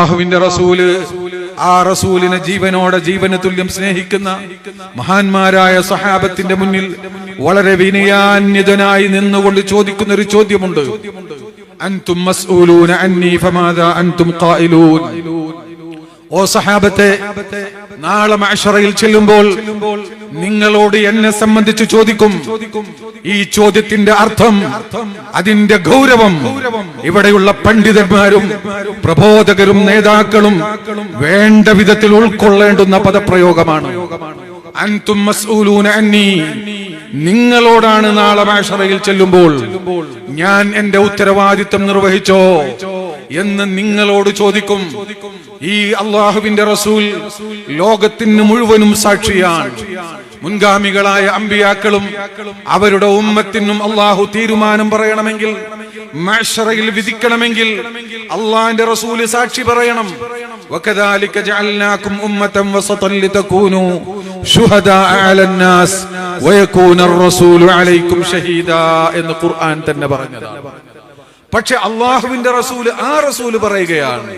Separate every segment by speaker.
Speaker 1: അല്ലാഹുവിന്റെ റസൂല്, ആ റസൂലിനെ ജീവനോടെ ജീവന് തുല്യം സ്നേഹിക്കുന്ന മഹാന്മാരായ സഹാബത്തിന്റെ മുന്നിൽ വളരെ വിനയാന്വിതനായി നിന്നുകൊണ്ട് ചോദിക്കുന്ന ഒരു ചോദ്യമുണ്ട്. അൻതും മസ്ഊലൂന അന്നി ഫമാദാ അൻതും ഖായിലൂൻ. ഓ സഹാബത്തെ, നാളെ മഅ്ശറയിൽ ചെല്ലുമ്പോൾ നിങ്ങളോട് എന്നെ സംബന്ധിച്ച് ചോദിക്കും. ഈ ചോദ്യത്തിന്റെ അർത്ഥം, അതിന്റെ ഗൗരവം ഇവിടെയുള്ള പണ്ഡിതന്മാരും പ്രബോധകരും നേതാക്കളും വേണ്ട വിധത്തിൽ ഉൾക്കൊള്ളേണ്ടുന്ന പദപ്രയോഗമാണ്. അൻതും മസ്ഊലൂന അന്നി, നിങ്ങളോടാണ് നാളെ മഅ്ശറയിൽ ചെല്ലുമ്പോൾ ഞാൻ എന്റെ ഉത്തരവാദിത്വം നിർവഹിച്ചോ എന്ന് നിങ്ങളോട് ചോദിക്കും. ഈ അല്ലാഹുവിന്റെ റസൂൽ ലോകത്തിന് മുഴുവനും സാക്ഷിയാണ്. മുൻഗാമികളായ അമ്പിയാക്കളും അവരുടെ ഉമ്മത്തിനും അല്ലാഹു തീരുമാനം പറയണമെങ്കിൽ, മഅ്ശറയിൽ വിധിക്കണമെങ്കിൽ അല്ലാഹുവിന്റെ റസൂൽ സാക്ഷി പറയണം. വകദാലിക ജഅൽനാകും ഉമ്മതൻ വസതൻ ലിതകൂനു ശുഹദാഅ അലന്നാസ് വയകൂന അർ-റസൂലു അലൈക്കും ഷഹീദാ എന്ന് ഖുർആൻ തന്നെ പറഞ്ഞതാണ്. പക്ഷെ അല്ലാഹുവിന്റെ റസൂല്, ആ റസൂല് പറയുകയാണ്,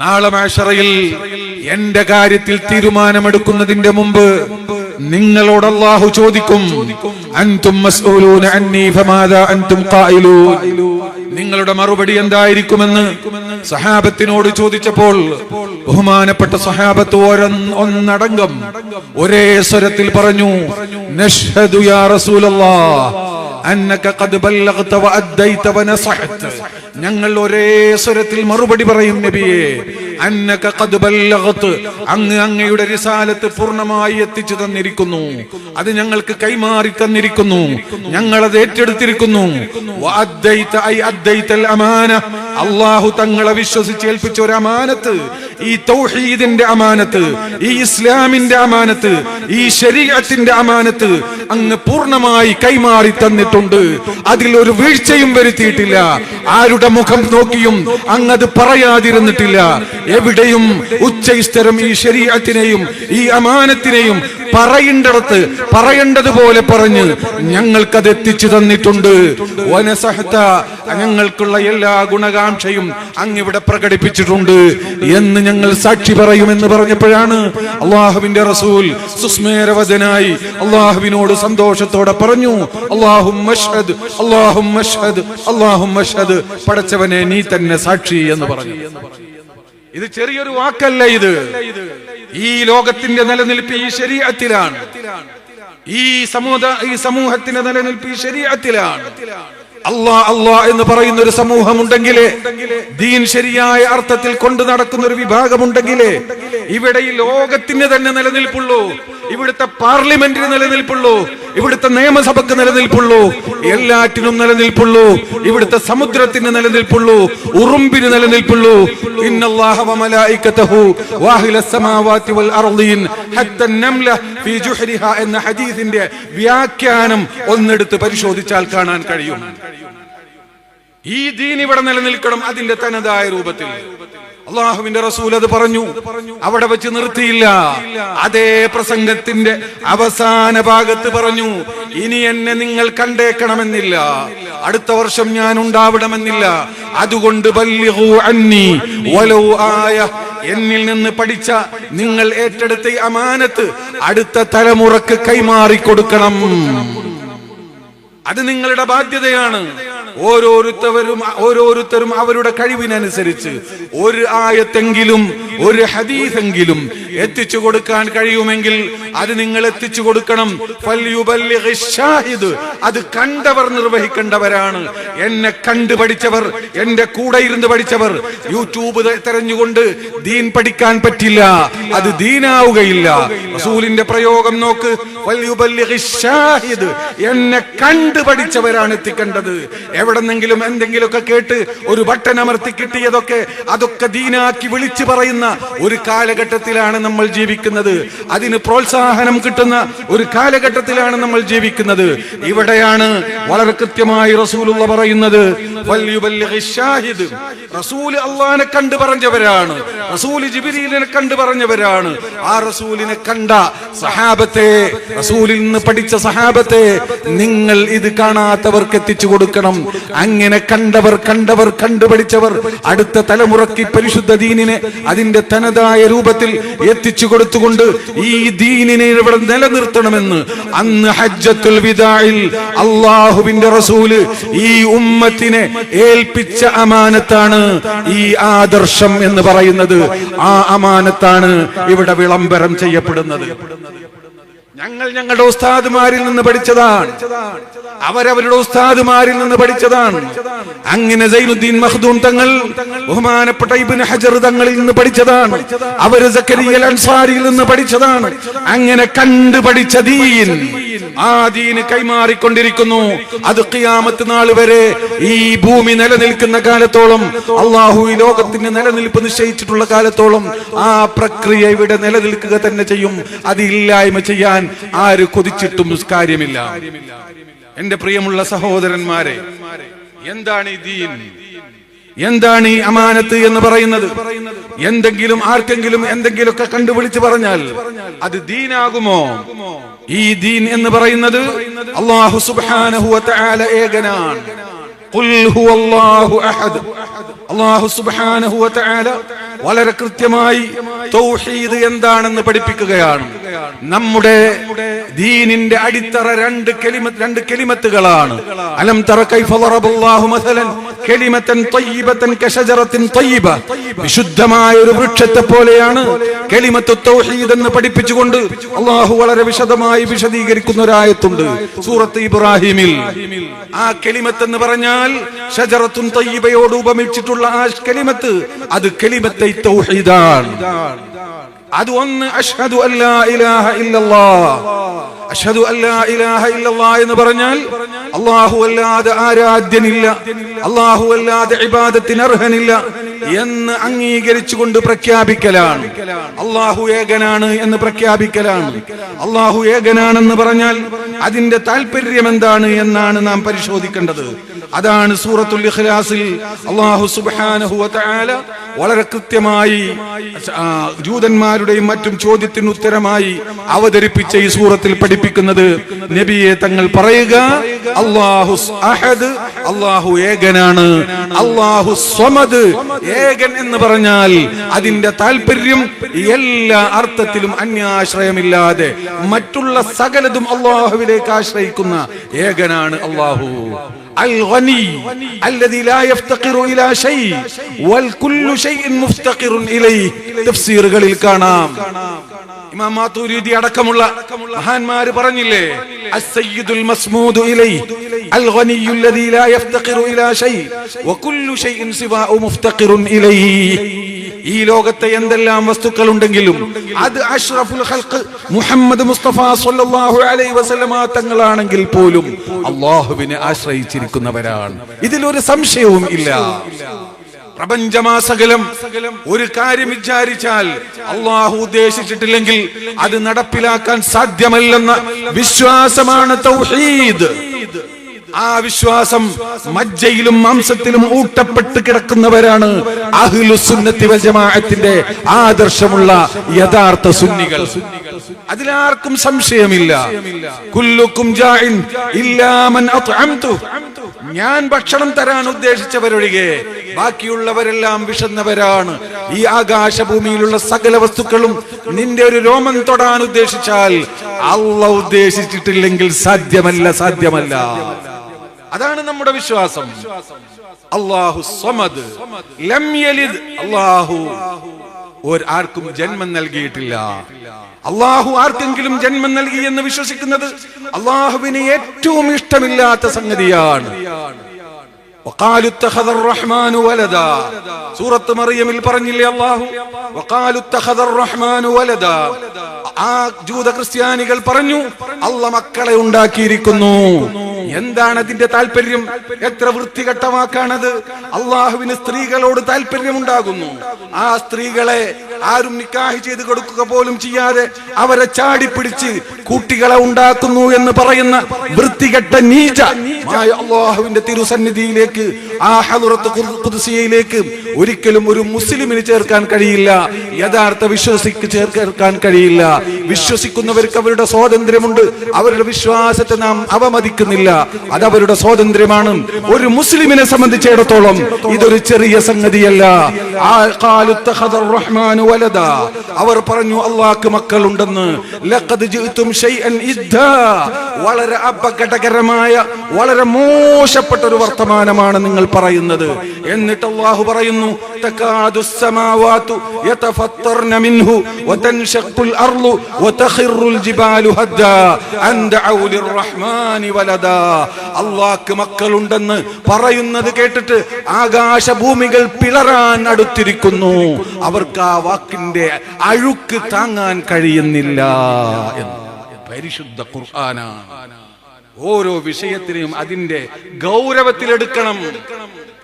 Speaker 1: നാളെ മഅ്ശറയിൽ എന്റെ കാര്യത്തിൽ തീരുമാനമെടുക്കുന്നതിന്റെ മുമ്പ് നിങ്ങളോട് അല്ലാഹു ചോദിക്കും. അൻതും മസ്ഊലൂന അന്നി ഫമാദാ അൻതും ഖായിലൂൻ. നിങ്ങളുടെ മറുപടി എന്തായിരിക്കുമെന്ന് സഹാബത്തിനോട് ചോദിച്ചപ്പോൾ ബഹുമാനപ്പെട്ട സഹാബത്ത് ഒന്നടങ്കം ഒരേ സ്വരത്തിൽ പറഞ്ഞു, നഷ്ഹദു യാ റസൂലല്ലാഹ് അന്നക ഖദ് ബല്ലഗ്ത വഅദ്ദൈത വനസഹത. ഞങ്ങൾ ഒരേ സ്വരത്തിൽ മറുപടി പറയും, നബിയേ, അന്നക ഖദ് ബല്ലഗ്ത, അങ്ങയുടെ റിസാലത്ത് പൂർണ്ണമായി എത്തിച്ചു തന്നിരിക്കുന്നു, അത് ഞങ്ങൾക്ക് കൈമാറി തന്നിരിക്കുന്നു, ഞങ്ങൾ അത് ഏറ്റെടുത്തിരിക്കുന്നു. വഅദ്ദൈത ഐ അദ്ദൈതൽ അമാന, അല്ലാഹു തങ്ങളെ വിശ്വസിച്ച് ഏൽപ്പിച്ച ഒരു അമാനത്ത്, ഈ തൗഹീദിന്റെ അമാനത്ത്, ഈ ഇസ്ലാമിന്റെ അമാനത്ത്, ഈ ശരീഅത്തിന്റെ അമാനത്ത് അങ്ങ് പൂർണ്ണമായി കൈമാറി തന്നിട്ടുണ്ട്. അതിൽ ഒരു വീഴ്ചയും വരുത്തിയിട്ടില്ല. ആരുടെ മുഖം നോക്കിയും അങ്ങത് പറയാതിരുന്നിട്ടില്ല. എവിടെയും ഉച്ചസ്ഥരം ഈ ശരീഅത്തിനെയും ഈ അമാനത്തിനെയും പറയേണ്ടടത്ത് പറയേണ്ടതുപോലെ പറഞ്ഞ് ഞങ്ങൾക്കത് എത്തിച്ചു തന്നിട്ടുണ്ട്. വനസഹത, ഞങ്ങൾക്കുള്ള എല്ലാ ഗുണകാംക്ഷയും അങ്ങിവിടെ പ്രകടിപ്പിച്ചിട്ടുണ്ട് എന്ന് ഞങ്ങൾ സാക്ഷി പറയുമെന്ന് പറഞ്ഞപ്പോഴാണ് അല്ലാഹുവിന്റെ റസൂൽ സുസ്മേരവദനായി അല്ലാഹുവിനോട് സന്തോഷത്തോടെ പറഞ്ഞു, അല്ലാഹുമ്മ അശ്ഹദ്, അല്ലാഹുമ്മ അശ്ഹദ്, അല്ലാഹുമ്മ അശ്ഹദ്, പടച്ചവനെ നീ തന്നെ സാക്ഷി എന്ന് പറഞ്ഞു. ഇത് ചെറിയൊരു വാക്കല്ല. ഇത് ഈ ലോകത്തിന്റെ നിലനിൽപ്പ് ഈ ശരീഅത്തിലാണ്. ഈ സമൂഹത്തിന്റെ നിലനിൽപ്പ് ഈ ശരീഅത്തിലാണ്. അല്ലാ എന്ന് പറയുന്ന ഒരു സമൂഹമുണ്ടെങ്കിലേ, ദീൻ ശരിയായ അർത്ഥത്തിൽ കൊണ്ടു നടക്കുന്ന ഒരു വിഭാഗമുണ്ടെങ്കിലേ ഇവിടെ ഈ ലോകത്തിന് തന്നെ നിലനിൽപ്പുള്ളൂ, ഇവിടുത്തെ പാർലമെന്റിന് നിലനിൽപ്പുള്ളൂ, ഇവിടുത്തെ നിയമസഭക്ക് നിലനിൽപ്പുള്ളൂ, എല്ലാറ്റിനും നിലനിൽപ്പുള്ളൂ, ഇവിടുത്തെ സമുദ്രത്തിന് നിലനിൽപ്പുള്ളൂ, ഉറുമ്പിന് നിലനിൽപ്പുള്ളൂ. ഇന്നല്ലാഹ വമലായികതഹു വാഹിലസ് സമാവാതി വൽ അർളീൻ ഹത്ത നംല ഫീ ജുഹരിഹാ എന്ന ഹദീസിന്റെ വ്യാഖ്യാനം ഒന്നെടുത്ത് പരിശോധിച്ചാൽ കാണാൻ കഴിയും. ഈ ദീൻ ഇവിടെ നിലനിൽക്കണം അതിന്റെ തനതായ രൂപത്തിൽ. അല്ലാഹുവിന്റെ റസൂൽ അത് പറഞ്ഞു. അവിടെ വെച്ച് നിർത്തിയില്ല. അതേ പ്രസംഗത്തിന്റെ അവസാന ഭാഗത്ത് പറഞ്ഞു, ഇനി എന്നെ നിങ്ങൾ കണ്ടേക്കണമെന്നില്ല, അടുത്ത വർഷം ഞാൻ ഉണ്ടാവണമെന്നില്ല, അതുകൊണ്ട് ബല്ലിഗൂ അന്നി വലൗ ആയ, എന്നിൽ നിന്ന് പഠിച്ച നിങ്ങൾ ഏറ്റെടുത്ത ഈ അമാനത്ത് അടുത്ത തലമുറക്ക് കൈമാറി കൊടുക്കണം. അത് നിങ്ങളുടെ ബാധ്യതയാണ്. ഓരോരുത്തരും അവരുടെ കഴിവിനനുസരിച്ച് ഒരു ആയത്തെങ്കിലും ഒരു ഹദീസെങ്കിലും എത്തിച്ചു കൊടുക്കാൻ കഴിയുമെങ്കിൽ അത് നിങ്ങൾ എത്തിച്ചു കൊടുക്കണം. അത് കണ്ടവർ നിർവഹിക്കേണ്ടവരാണ്. എന്നെ കണ്ടു പഠിച്ചവർ, എന്റെ കൂടെ ഇരുന്ന് പഠിച്ചവർ യൂട്യൂബ് തെരഞ്ഞുകൊണ്ട് ദീൻ പഠിക്കാൻ പറ്റില്ല, അത് ദീനാവുകയില്ല. റസൂലിന്റെ പ്രയോഗം നോക്ക്, എന്നെ കണ്ടു പഠിച്ചവരാണ് എത്തിക്കേണ്ടത്. എവിടെന്നെങ്കിലും എന്തെങ്കിലുമൊക്കെ കേട്ട് ഒരു ബട്ടൺ അമർത്തി കിട്ടിയതൊക്കെ അതൊക്കെ ദീനാക്കി വിളിച്ചു പറയുന്ന ഒരു കാലഘട്ടത്തിലാണ് നമ്മൾ ജീവിക്കുന്നത്. അതിന് പ്രോത്സാഹനം കിട്ടുന്ന ഒരു കാലഘട്ടത്തിലാണ് നമ്മൾ ജീവിക്കുന്നത്. ഇവിടെയാണ് വളരെ കൃത്യമായി റസൂലുള്ള പറയുന്നത്, റസൂൽ അല്ലാഹുവിനെ കണ്ടു പറഞ്ഞവരാണ്, റസൂൽ ജിബ്രീലിനെ കണ്ടു പറഞ്ഞവരാണ്. ആ റസൂലിനെ കണ്ട സഹാബത്തെ, റസൂലിൽ നിന്ന് പഠിച്ച സഹാബത്തെ നിങ്ങൾ ഇത് കാണാത്തവർക്ക് എത്തിച്ചു കൊടുക്കണം. അങ്ങനെ കണ്ടവർ കണ്ടുപഠിച്ചവർ അടുത്ത തലമുറയ്ക്ക് പരിശുദ്ധ ദീനിനെ അതിന്റെ തനതായ രൂപത്തിൽ എത്തിച്ചു കൊടുത്തുകൊണ്ട് ഈ ദീനിനെ ഇവിടെ നിലനിർത്തണമെന്ന് അന്ന് ഹജ്ജത്തുൽ വിദാഇൽ അല്ലാഹുവിന്റെ റസൂല് ഈ ഉമ്മത്തിനെ ഏൽപ്പിച്ച അമാനത്താണ് ഈ ആദർശം എന്ന് പറയുന്നത്. ആ അമാനത്താണ് ഇവിടെ വിളംബരം ചെയ്യപ്പെടുന്നത്. ഞങ്ങളുടെ ഉസ്താദുമാരിൽ നിന്ന് പഠിച്ചതാണ്, അവരവരുടെ ഉസ്താദുമാരിൽ നിന്ന് പഠിച്ചതാണ്. അങ്ങനെ സൈനുദ്ദീൻ മഖ്ദൂം തങ്ങൾ, ബഹുമാനപ്പെട്ട ഇബ്നു ഹജർ തങ്ങളിൽ നിന്ന് പഠിച്ചതാണ്, അവര് സക്കരിയ അൻസാരിയിൽ നിന്ന് പഠിച്ചതാണ്. അങ്ങനെ കണ്ടുപഠിച്ച ദീൻ, ആ ദീന് കൈമാറിക്കൊണ്ടിരിക്കുന്നു. അത് ഖിയാമത്ത് നാൾ വരെ ഈ ഭൂമി നിലനിൽക്കുന്ന കാലത്തോളം, അള്ളാഹു ഈ ലോകത്തിന് നിലനിൽപ്പ് നിശ്ചയിച്ചിട്ടുള്ള കാലത്തോളം ആ പ്രക്രിയ ഇവിടെ നിലനിൽക്കുക തന്നെ ചെയ്യും. അത് ഇല്ലായ്മ ചെയ്യാൻ ആര് കൊതിച്ചിട്ടും കാര്യമില്ല. എന്റെ പ്രിയമുള്ള സഹോദരന്മാരെ, എന്താണ് ഈ ദീൻ, എന്താണ് ഈ അമാനത്ത് എന്ന് പറയുന്നത്? എന്തെങ്കിലും ആർക്കെങ്കിലും എന്തെങ്കിലുമൊക്കെ കണ്ടുപിടിച്ച് പറഞ്ഞാൽ അത് ദീനാകുമോ? ഈ ദീൻ എന്ന് പറയുന്നത് അല്ലാഹു സുബ്ഹാനഹു വ തആല ഏകനാണ്. ഖുൽ ഹുവല്ലാഹു അഹദ്. അല്ലാഹു സുബ്ഹാനഹു വ തആല വളരെ കൃത്യമായി തൗഹീദ് എന്താണെന്ന് പഠിപ്പിക്കുകയാണ്. നമ്മുടെ ദീനിന്റെ അടിത്തറ രണ്ട് കലിമത്തുകളാണ്. അലം തറ കൈഫ ദറബല്ലാഹു മസലൻ കലിമതൻ തയ്യിബതൻ കശജറത്തിൻ തയ്യിബ. വിശുദ്ധമായ ഒരു വൃക്ഷത്തെ പോലെയാണ് കലിമത്തു തൗഹീദ് എന്ന് പഠിപ്പിച്ചുകൊണ്ട് അല്ലാഹു വളരെ വിശദമായി വിശദീകരിക്കുന്ന ഒരു ആയത്തുണ്ട് സൂറത്ത് ഇബ്രാഹിമിൽ. ആ കലിമത്ത് എന്ന് പറഞ്ഞാൽ ഷജറത്തുൻ തയ്യിബയോട് ഉപമിച്ചിട്ടുള്ള ആ കലിമത്ത്, അത് കലിമത്തെ തൗഹീദാണ്. അത് ഒന്ന് അഷ്ഹദു അല്ലാ ഇലാഹ ഇല്ലല്ലാഹ്. അഷ്ഹദു അല്ലാ ഇലാഹ ഇല്ലല്ലാഹ് എന്ന് പറഞ്ഞാൽ അല്ലാഹു അല്ലാതെ ആരാധ്യനില്ല, അല്ലാഹു അല്ലാതെ ഇബാദത്തിന് അർഹനില്ല എന്ന് അംഗീകരിച്ചുകൊണ്ട് പ്രഖ്യാപിക്കലാണ്. അല്ലാഹു ഏകനാണ് എന്ന് പ്രഖ്യാപിക്കലാണ്. അല്ലാഹു ഏകനാണെന്ന് പറഞ്ഞാൽ അതിന്റെ താല്പര്യം എന്താണ് എന്നാണ് നാം പരിശോധിക്കേണ്ടത്. അതാണ് സൂറത്തുൽ ഇഖ്ലാസിൽ അല്ലാഹു സുബ്ഹാനഹു വ തആല വളരെ കൃത്യമായി ജൂതന്മാരുടെയും മറ്റും ചോദ്യത്തിന് ഉത്തരമായി അവതരിപ്പിച്ച ഈ സൂറത്തിൽ പഠിപ്പിക്കുന്നത്. നബിയെ തങ്ങൾ പറയുക, അല്ലാഹു അഹദ്, അല്ലാഹു ഏകനാണ്. അല്ലാഹു സ്വമദ്, ഏകൻ എന്ന് പറഞ്ഞാൽ അതിന്റെ താല്പര്യം എല്ലാ അർത്ഥത്തിലും അന്യാശ്രയമില്ലാതെ മറ്റുള്ള സകലതും അല്ലാഹുവിലേക്ക് ആശ്രയിക്കുന്ന ഏകനാണ് അല്ലാഹു. الغني الذي لا يفتقر إلى شيء والكل شيء مفتقر إليه. തഫ്സീറുകളിൽ കാണാം. ഇമാം മാതുരിദി അടക്കമുള്ള മഹാന്മാർ പറഞ്ഞില്ലേ, അസ്സയ്യിദുൽ മസ്മൂദു ഇലൈഹി അൽ ഗനിയ്യു അല്ലദീ ലാ യഫ്തഖിറു ഇലാ ഷൈ വകുല്ലു ഷൈഇൻ സിവാഉ മുഫ്തഖിറുൻ ഇലൈഹി. ഈ ലോകത്തെ എന്തെല്ലാം വസ്തുക്കൾ ഉണ്ടെങ്കിലും അത് അഷ്റഫുൽ ഖൽഖ് മുഹമ്മദ് മുസ്തഫ സ്വല്ലല്ലാഹു അലൈഹി വസല്ലമ തങ്ങളാണെങ്കിൽ പോലും അല്ലാഹുവിനെ ആശ്രയിച്ചിരിക്കുന്നവരാണ്. ഇതിലൊരു സംശയവും ഇല്ല. പ്രപഞ്ചമാസകലം ഒരു കാര്യം വിചാരിച്ചാൽ അല്ലാഹു ഉദ്ദേശിച്ചിട്ടില്ലെങ്കിൽ അത് നടപ്പിലാക്കാൻ സാധ്യമല്ലെന്ന വിശ്വാസമാണ് തൗഹീദ്. ആ വിശ്വാസം മജ്ജയിലും മാംസത്തിലും ഊട്ടപ്പെട്ട് കിടക്കുന്നവരാണ് അഹ്ലുസുന്നത്തി വൽ ജമാഅത്തിന്റെ ആദർശമുള്ള യഥാർത്ഥ സുന്നികൾ. അതിലാർക്കും സംശയമില്ല. കുല്ലുക്കും ജാഇൻ ഇല്ലാ മൻ അത്അംതു. ഞാൻ ഭക്ഷണം തരാൻ ഉദ്ദേശിച്ചവരൊഴികെ ബാക്കിയുള്ളവരെല്ലാം വിശന്നവരാണ്. ഈ ആകാശഭൂമിയിലുള്ള സകല വസ്തുക്കളും നിന്റെ ഒരു രോമം തൊടാൻ ഉദ്ദേശിച്ചാൽ അല്ലാഹു ഉദ്ദേശിച്ചിട്ടില്ലെങ്കിൽ സാധ്യമല്ല. അതാണ് നമ്മുടെ വിശ്വാസം. അല്ലാഹു സമദ്, ലം യലിദ്. അല്ലാഹു ആർക്കും ജന്മം നൽകിയിട്ടില്ല. അല്ലാഹു ആർക്കെങ്കിലും ജന്മം നൽകി എന്ന് വിശ്വസിക്കുന്നത് അല്ലാഹുവിന് ഏറ്റവും ഇഷ്ടമില്ലാത്ത സംഗതിയാണ്. വഖാലു ഇത്തഖദർ റഹ്മാനു വലദാ. സൂറത്ത് മറിയമിൽ പറഞ്ഞില്ലേ അല്ലാഹു, വഖാലു ഇത്തഖദർ റഹ്മാനു വലദാ. ആ ജൂത ക്രിസ്ത്യാനികൾ പറഞ്ഞു അല്ലാഹു മക്കളെ ഉണ്ടാക്കിയിരിക്കുന്നു. എന്താണ് അതിന്റെ താല്പര്യം? എത്ര വൃത്തികെട്ട വാക്കാണത്. അള്ളാഹുവിന് സ്ത്രീകളോട് താല്പര്യമുണ്ടാകുന്നു. ആ സ്ത്രീകളെ ആരും നിക്കാഹ് ചെയ്ത് കൊടുക്കുക പോലും ചെയ്യാതെ അവരെ ചാടിപ്പിടിച്ച് കുട്ടികളെ ഉണ്ടാക്കുന്നു എന്ന് പറയുന്ന വൃത്തികെട്ട നീച അള്ളാഹുവിന്റെ തിരുസന്നിധിയിലേക്ക്, ആ ഹദറത്ത് ഖുദ്സിയയിലേക്ക് ഒരിക്കലും ഒരു മുസ്ലിമിന് ചേർക്കാൻ കഴിയില്ല, യഥാർത്ഥ വിശ്വാസിക്ക് ചേർക്കാൻ കഴിയില്ല. വിശ്വസിക്കുന്നവർക്ക് അവരുടെ സ്വാതന്ത്ര്യമുണ്ട്, അവരുടെ വിശ്വാസത്തെ നാം അവമതിക്കുന്നില്ല, അത് അവരുടെ സ്വാതന്ത്ര്യമാണ്. ഒരു മുസ്ലിമിനെ സംബന്ധിച്ചിടത്തോളം ഇതൊരു ചെറിയ സംഗതിയല്ല. അവർ പറഞ്ഞു അല്ലാഹുക്ക് മക്കളുണ്ടെന്ന്. ലഖദ് ജിഅ്തും ശൈഅൻ ഇദ്ദാ, വളരെ അപകടകരമായ, വളരെ മോശപ്പെട്ട ഒരു വർത്തമാനമാണ് നിങ്ങൾ പറയുന്നത്. എന്നിട്ട് അല്ലാഹു പറയുന്നു തകാദുസ് സമാവാതു യതഫത്തർന മിൻഹു വതൻഷഖുൽ അർളു വതഖിറുൽ ജിബാലു ഹദ്ദാ അൻ ദഅഉ ലിർറഹ്മാനി വലദാ. അല്ലാഹുക്ക് മക്കളുണ്ടെന്ന് പറയുന്നത് കേട്ടിട്ട് ആകാശഭൂമികൾ പിളരാൻ അടുത്തിരിക്കുന്നു. അവർക്ക് ആ വാക്കിന്റെ അഴുക്ക് താങ്ങാൻ കഴിയുന്നില്ല എന്ന് പരിശുദ്ധ ഖുർആനാണ്. ഓരോ വിഷയത്തിനെയും അതിന്റെ ഗൗരവത്തിലെടുക്കണം.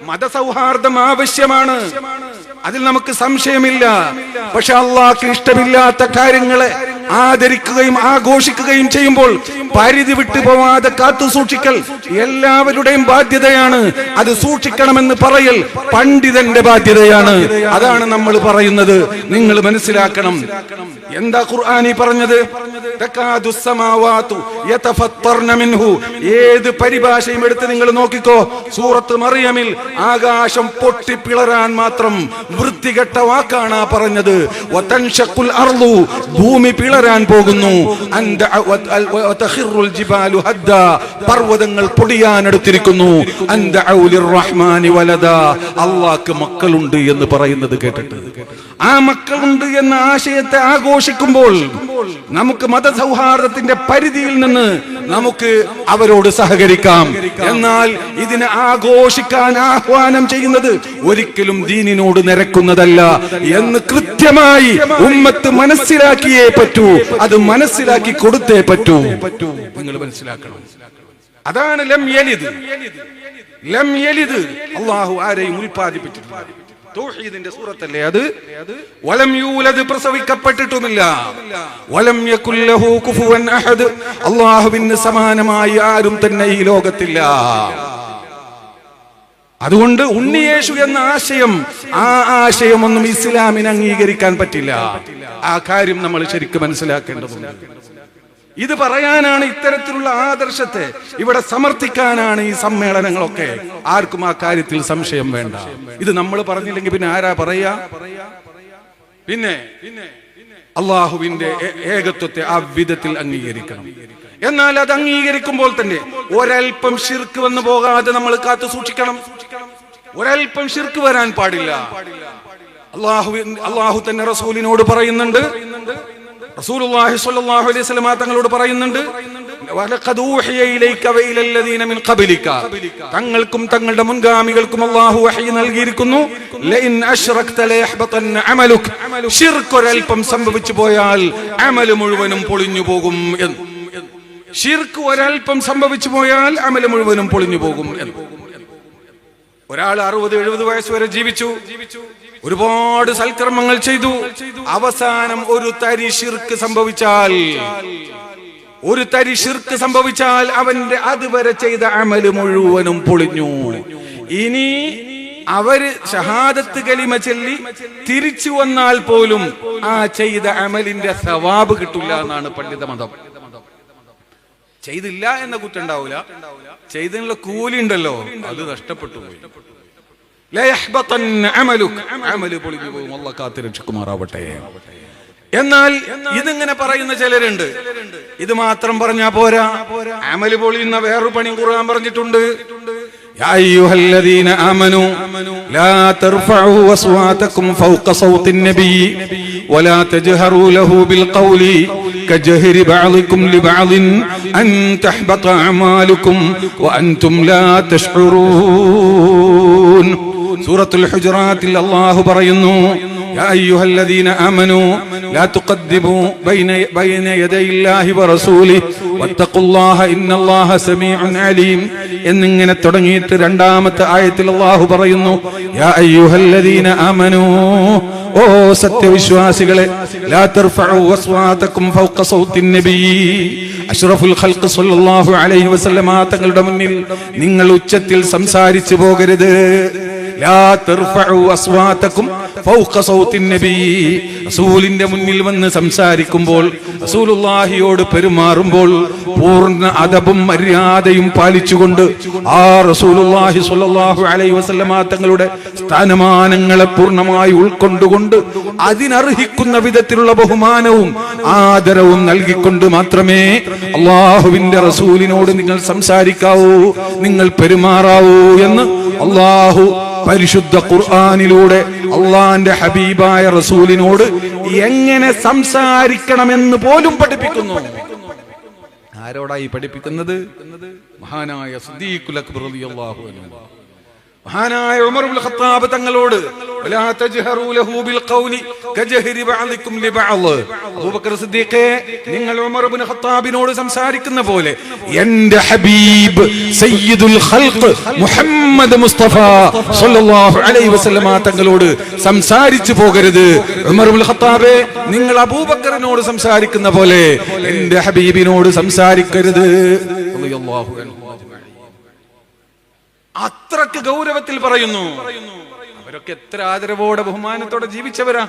Speaker 1: മതസൗഹാർദ്ദം ആവശ്യമാണ്, അതിൽ നമുക്ക് സംശയമില്ല. പക്ഷെ അള്ളാഹ്ക്ക് ഇഷ്ടമില്ലാത്ത കാര്യങ്ങളെ ആദരിക്കുകയും ആഘോഷിക്കുകയും ചെയ്യുമ്പോൾ പരിധി വിട്ടു പോവാതെ കാത്തു സൂക്ഷിക്കൽ എല്ലാവരുടെയും ബാധ്യതയാണ്. അത് സൂക്ഷിക്കണമെന്ന് പറയൽ പണ്ഡിതന്റെ ബാധ്യതയാണ്. അതാണ് നമ്മൾ പറയുന്നത്. നിങ്ങൾ മനസ്സിലാക്കണം. എന്താ ഖുർആനി പറഞ്ഞത്? തകാദുസ് സമാവാതു യതഫത്തർന മിൻഹു. ഏത് പരിഭാഷയും എടുത്ത് നിങ്ങൾ നോക്കിക്കോ, സൂറത്ത് മറിയമിൽ ആകാശം പൊട്ടിപ്പിളരാൻ മാത്രം വൃത്തികെട്ട വാക്കാണ് പറഞ്ഞത്. വതൻഷഖുൽ അർളു, ഭൂമി പിളരാൻ പോകുന്നു. വതഖിറുൽ ജിബാലു ഹദ്ദാ, പർവ്വതങ്ങൾ പൊടിയാൻ അടുത്തിരിക്കുന്നു. അൻദഉ ലിർറഹ്മാനി വലദാ, അല്ലാഹുക്ക് മക്കളുണ്ട് എന്ന് പറയുന്നത് കേട്ടിട്ട് ആ മക്കളുണ്ട് എന്ന ആശയത്തെ ആഘോഷിക്കുമ്പോൾ നമുക്ക് മതസൗഹാർദ്ദത്തിന്റെ പരിധിയിൽ നിന്ന് നമുക്ക് അവരോട് സഹകരിക്കാം. എന്നാൽ ഇതിനെ ആഘോഷിക്കാൻ ആഹ്വാനം ചെയ്യുന്നത് ഒരിക്കലും ദീനിനോട് നിരക്കുന്നതല്ല എന്ന് കൃത്യമായി ഉമ്മത്ത് മനസ്സിലാക്കിയേ പറ്റൂ. അത് മനസ്സിലാക്കി കൊടുത്തേ പറ്റൂ. നിങ്ങൾ മനസ്സിലാക്കണം. അതാണ് ലം യലിദ്. ലം യലിദ്, അല്ലാഹു ആരെയും ഉൽപ്പാദിപ്പിച്ചിട്ടില്ല. തൗഹീദിന്റെ സൂറത്തല്ലേ അത്? വലം യൂലദ്, പ്രസവിക്കപ്പെട്ടിട്ടുമില്ല. വലം യകുൽ ലഹു കുഫുവൻ അഹദ്, അല്ലാഹുവിന് സമാനമായി ആരും തന്നെ ഈ ലോകത്തില്ല. അതുകൊണ്ട് ഉണ്ണിയേശു എന്ന ആശയം, ആ ആശയമൊന്നും ഇസ്ലാമിന് അംഗീകരിക്കാൻ പറ്റില്ല. ആ കാര്യം നമ്മൾ ശരിക്കും മനസ്സിലാക്കേണ്ടതുണ്ട്. ഇത് പറയാനാണ്, ഇത്തരത്തിലുള്ള ആദർശത്തെ ഇവിടെ സമർത്ഥിക്കാനാണ് ഈ സമ്മേളനങ്ങളൊക്കെ. ആർക്കും ആ കാര്യത്തിൽ സംശയം വേണ്ട. ഇത് നമ്മൾ പറഞ്ഞില്ലെങ്കിൽ പിന്നെ ആരാ പറയാ? പിന്നെ അള്ളാഹുവിന്റെ ഏകത്വത്തെ ആ വിധത്തിൽ അംഗീകരിക്കണം. എന്നാൽ അത് അംഗീകരിക്കുമ്പോൾ തന്നെ ഒരൽപ്പം ശിർക്ക് വന്നു പോകാതെ നമ്മൾ കാത്തു സൂക്ഷിക്കണം. ഒരൽപ്പം ശിർക്ക് വരാൻ പാടില്ല. അള്ളാഹു തന്നെ റസൂലിനോട് പറയുന്നുണ്ട്, റസൂലുള്ളാഹി സ്വല്ലല്ലാഹു അലൈഹി വസല്ലം തങ്ങളോട് പറയുന്നുണ്ട്, വലഖദ് ഊഹിയ ഇലൈക വഇലല്ലദീന മിൻ ഖബലിക, തങ്ങൾക്കും തങ്ങളുടെ മുൻഗാമികൾക്കും അല്ലാഹു വഹയി നൽകിയിരിക്കുന്നു, ലഇൻ അശ്റക്ത ലയഹ്ബതന്ന അമലുക, ശിർക്ക് ഒരൽപ്പം സംഭവിച്ചു പോയാൽ അമൽ മുഴുവനും പൊളിഞ്ഞു പോകും എന്ന്. ശിർക്ക് ഒരൽപ്പം സംഭവിച്ചു പോയാൽ അമൽ മുഴുവനും പൊളിഞ്ഞു പോകും എന്ന്. ഒരാൾ 60-70 വയസ്സ് വരെ ജീവിച്ചു, ഒരുപാട് സൽക്കർമ്മങ്ങൾ ചെയ്തു, അവസാനം ഒരു തരി ശിർക്ക് സംഭവിച്ചാൽ അവന്റെ അതുവരെ ചെയ്ത അമല് മുഴുവനും പൊളിഞ്ഞു. ഇനി അവര് ഷഹാദത്ത് കലിമ ചൊല്ലി തിരിച്ചു വന്നാൽ പോലും ആ ചെയ്ത അമലിന്റെ സവാബ് കിട്ടില്ല എന്നാണ് പണ്ഡിത മതം. ചെയ്തില്ല എന്ന കുറ്റം ഉണ്ടാവില്ല, ചെയ്തതിനുള്ള കൂലി ഉണ്ടല്ലോ അത് നഷ്ടപ്പെട്ടു പോയി. അമല് പൊളിഞ്ഞു പോകും. അല്ലാഹു കാത്തുരക്ഷിക്കുമാറാവട്ടെ. എന്നാൽ ഇതിങ്ങനെ പറയുന്ന ചിലരുണ്ട്. ഇത് മാത്രം പറഞ്ഞാ പോരാ, അമല് പൊളിയുന്ന വേറൊരു പണി ഖുർആൻ പറഞ്ഞിട്ടുണ്ട്. يا أيها الذين آمنوا لا ترفعوا أصواتكم فوق صوت النبي ولا تجهروا له بالقول كجهر بعضكم لبعض أن تحبط أعمالكم وأنتم لا تشعرون. സൂറത്തുൽ ഹുജറാത്തിൽ അല്ലാഹു പറയുന്നു, യാ അയ്യുഹല്ലദീന ആമനൂ ലാ തുഖദ്ദിമൂ ബൈന യദയില്ലാഹി വറസൂലിഹി വത്തഖുല്ലാഹ ഇന്നല്ലാഹ സമീഉൻ അലീം എന്നിങ്ങനെ തുടങ്ങിയിട്ട് രണ്ടാമത്തെ ആയത്തിൽ അല്ലാഹു പറയുന്നു, യാ അയ്യുഹല്ലദീന ആമനൂ, ഓ സത്യവിശ്വാസികളെ, ലാ തർഫഉ അസ്വാതകും ഫൗഖ സൗത്തിൻ നബി, അഷ്റഫുൽ ഖൽഖ് സ്വല്ലല്ലാഹു അലൈഹി വസല്ലമ തങ്ങളുടെ മുന്നിൽ നിങ്ങൾ ഉച്ചത്തിൽ സംസാരിച്ചു പോകരുത്. ലാ തർഫഉ അസ്വാതകും ഫൗഖ സൗത്തിൻ നബി. റസൂലിന്റെ മുന്നിൽ വന്ന് സംസാരിക്കുമ്പോൾ, റസൂലുള്ളാഹിയോട് പെരുമാറുമ്പോൾ പൂർണ്ണ അദബും മര്യാദയും പാലിച്ചുകൊണ്ട് ആ റസൂലുള്ളാഹി സ്വല്ലല്ലാഹു അലൈഹി വസല്ലമ തങ്ങളുടെ സ്ഥാനമാനങ്ങളെ പൂർണ്ണമായി ഉൾക്കൊണ്ടുകൊണ്ട് അതിനർഹിക്കുന്ന വിധത്തിലുള്ള ബഹുമാനവും ആദരവും നൽകിക്കൊണ്ട് മാത്രമേ അള്ളാഹുവിന്റെ റസൂലിനോട് നിങ്ങൾ സംസാരിക്കാവൂ, നിങ്ങൾ പെരുമാറാവൂ എന്ന് അള്ളാഹു പരിശുദ്ധ ഖുർആനിലൂടെ അള്ളാന്റെ ഹബീബായ റസൂലിനോട് എങ്ങനെ സംസാരിക്കണമെന്ന് പോലും പഠിപ്പിക്കുന്നു. ആരോടായി പഠിപ്പിക്കുന്നത്? മഹാനായ സിദ്ദീഖുൽ അക്ബർ റളിയല്ലാഹു അൻഹു, മഹാനായ ഉമർ ഇബ്നുൽ ഖത്താബ് തങ്ങളോട് വലാ തജ്ഹറൂ ലഹു ബിൽ ഖൗലി കജഹരി ബഅദികും ലിബഅദ്. അബൂബക്കർ സിദ്ദീഖേ, നിങ്ങൾ ഉമർ ഇബ്നു ഖത്താബിനോട് സംസാരിക്കുന്ന പോലെ എൻ്റെ ഹബീബ് സയ്യിദുൽ ഖൽഖ് മുഹമ്മദ് മുസ്തഫ സ്വല്ലല്ലാഹു അലൈഹി വസല്ലമ തങ്ങളോട് സംസാരിച്ചു പോകരുത്. ഉമർ ഇബ്നുൽ ഖത്താബേ, നിങ്ങൾ അബൂബക്കറിനോട് സംസാരിക്കുന്ന പോലെ എൻ്റെ ഹബീബിനോട് സംസാരിക്കരുത് റളിയല്ലാഹു അൻഹു. അത്രക്ക് ഗൗരവത്തിൽ പറയുന്നു. അവരൊക്കെ എത്ര ആദരവോടെ ബഹുമാനത്തോടെ ജീവിച്ചവരാ,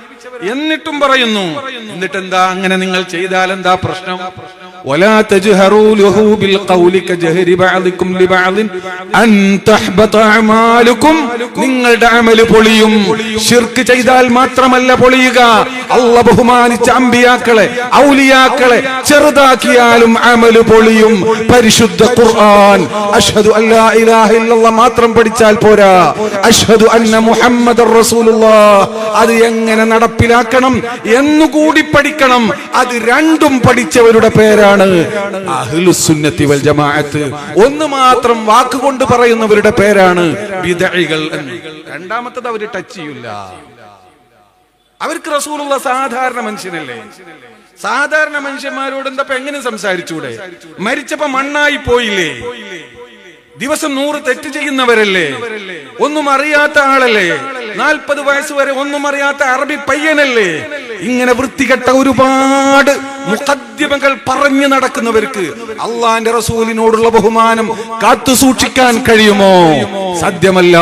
Speaker 1: എന്നിട്ടും പറയുന്നു. എന്നിട്ടെന്താ, അങ്ങനെ നിങ്ങൾ ചെയ്താൽ എന്താ പ്രശ്നം? ولا تجهروا له بالقول كجهر بعضكم لبعض ان تحبط اعمالكم. നിങ്ങളുടെ അമൽ പൊളിയും. ശിർക്ക് ചെയ്താൽ മാത്രമല്ല പൊളിയുക, അല്ലാഹു ബഹുമാനിച്ച അമ്പിയാക്കളെ ഔലിയാക്കളെ ചെറുതാക്കിയാലും അമൽ പൊളിയും. പരിശുദ്ധ ഖുർആൻ അഷ്ഹദു അല്ലാ ഇലാഹ ഇല്ലല്ലാഹ് മാത്രം പഠിച്ചാൽ പോരാ, അഷ്ഹദു അന്ന മുഹമ്മദർ റസൂലുള്ളാഹ് അത് എങ്ങനെ നടപ്പിലാക്കണം എന്നുകൂടി പഠിക്കണം. അത് രണ്ടും പഠിച്ചവരുടെ പേരാണ് അഹ്ലുസുന്നത്തി വൽ ജമാഅത്ത്. ഒന്ന് മാത്രം വാക്കുകൊണ്ട് പറയുന്നവരുടെ പേരാണ് ബിദ്അകൾ. രണ്ടാമത്തത് അവർ ടച്ച് ചെയ്യില്ല. അവർക്ക് റസൂലുള്ളാഹ് സാധാരണ മനുഷ്യനല്ലേ. സാധാരണ മനുഷ്യന്മാരോട് എന്താ എങ്ങനെ സംസാരിച്ചൂടെ? മരിച്ചപ്പോ മണ്ണായി പോയില്ലേ? ദിവസം 100 തെറ്റ് ചെയ്യുന്നവരല്ലേ? ഒന്നും അറിയാത്ത ആളല്ലേ? 40 വയസ്സ് വരെ ഒന്നും അറിയാത്ത അറബി പയ്യനല്ലേ? ഇങ്ങനെ വൃത്തികെട്ട ഒരുപാട് മുഖദ്ദിമകൾ പറഞ്ഞു നടക്കുന്നവർക്ക് അള്ളാന്റെ റസൂലിനോടുള്ള ബഹുമാനം കാത്തു സൂക്ഷിക്കാൻ കഴിയുമോ? സാധ്യമല്ല.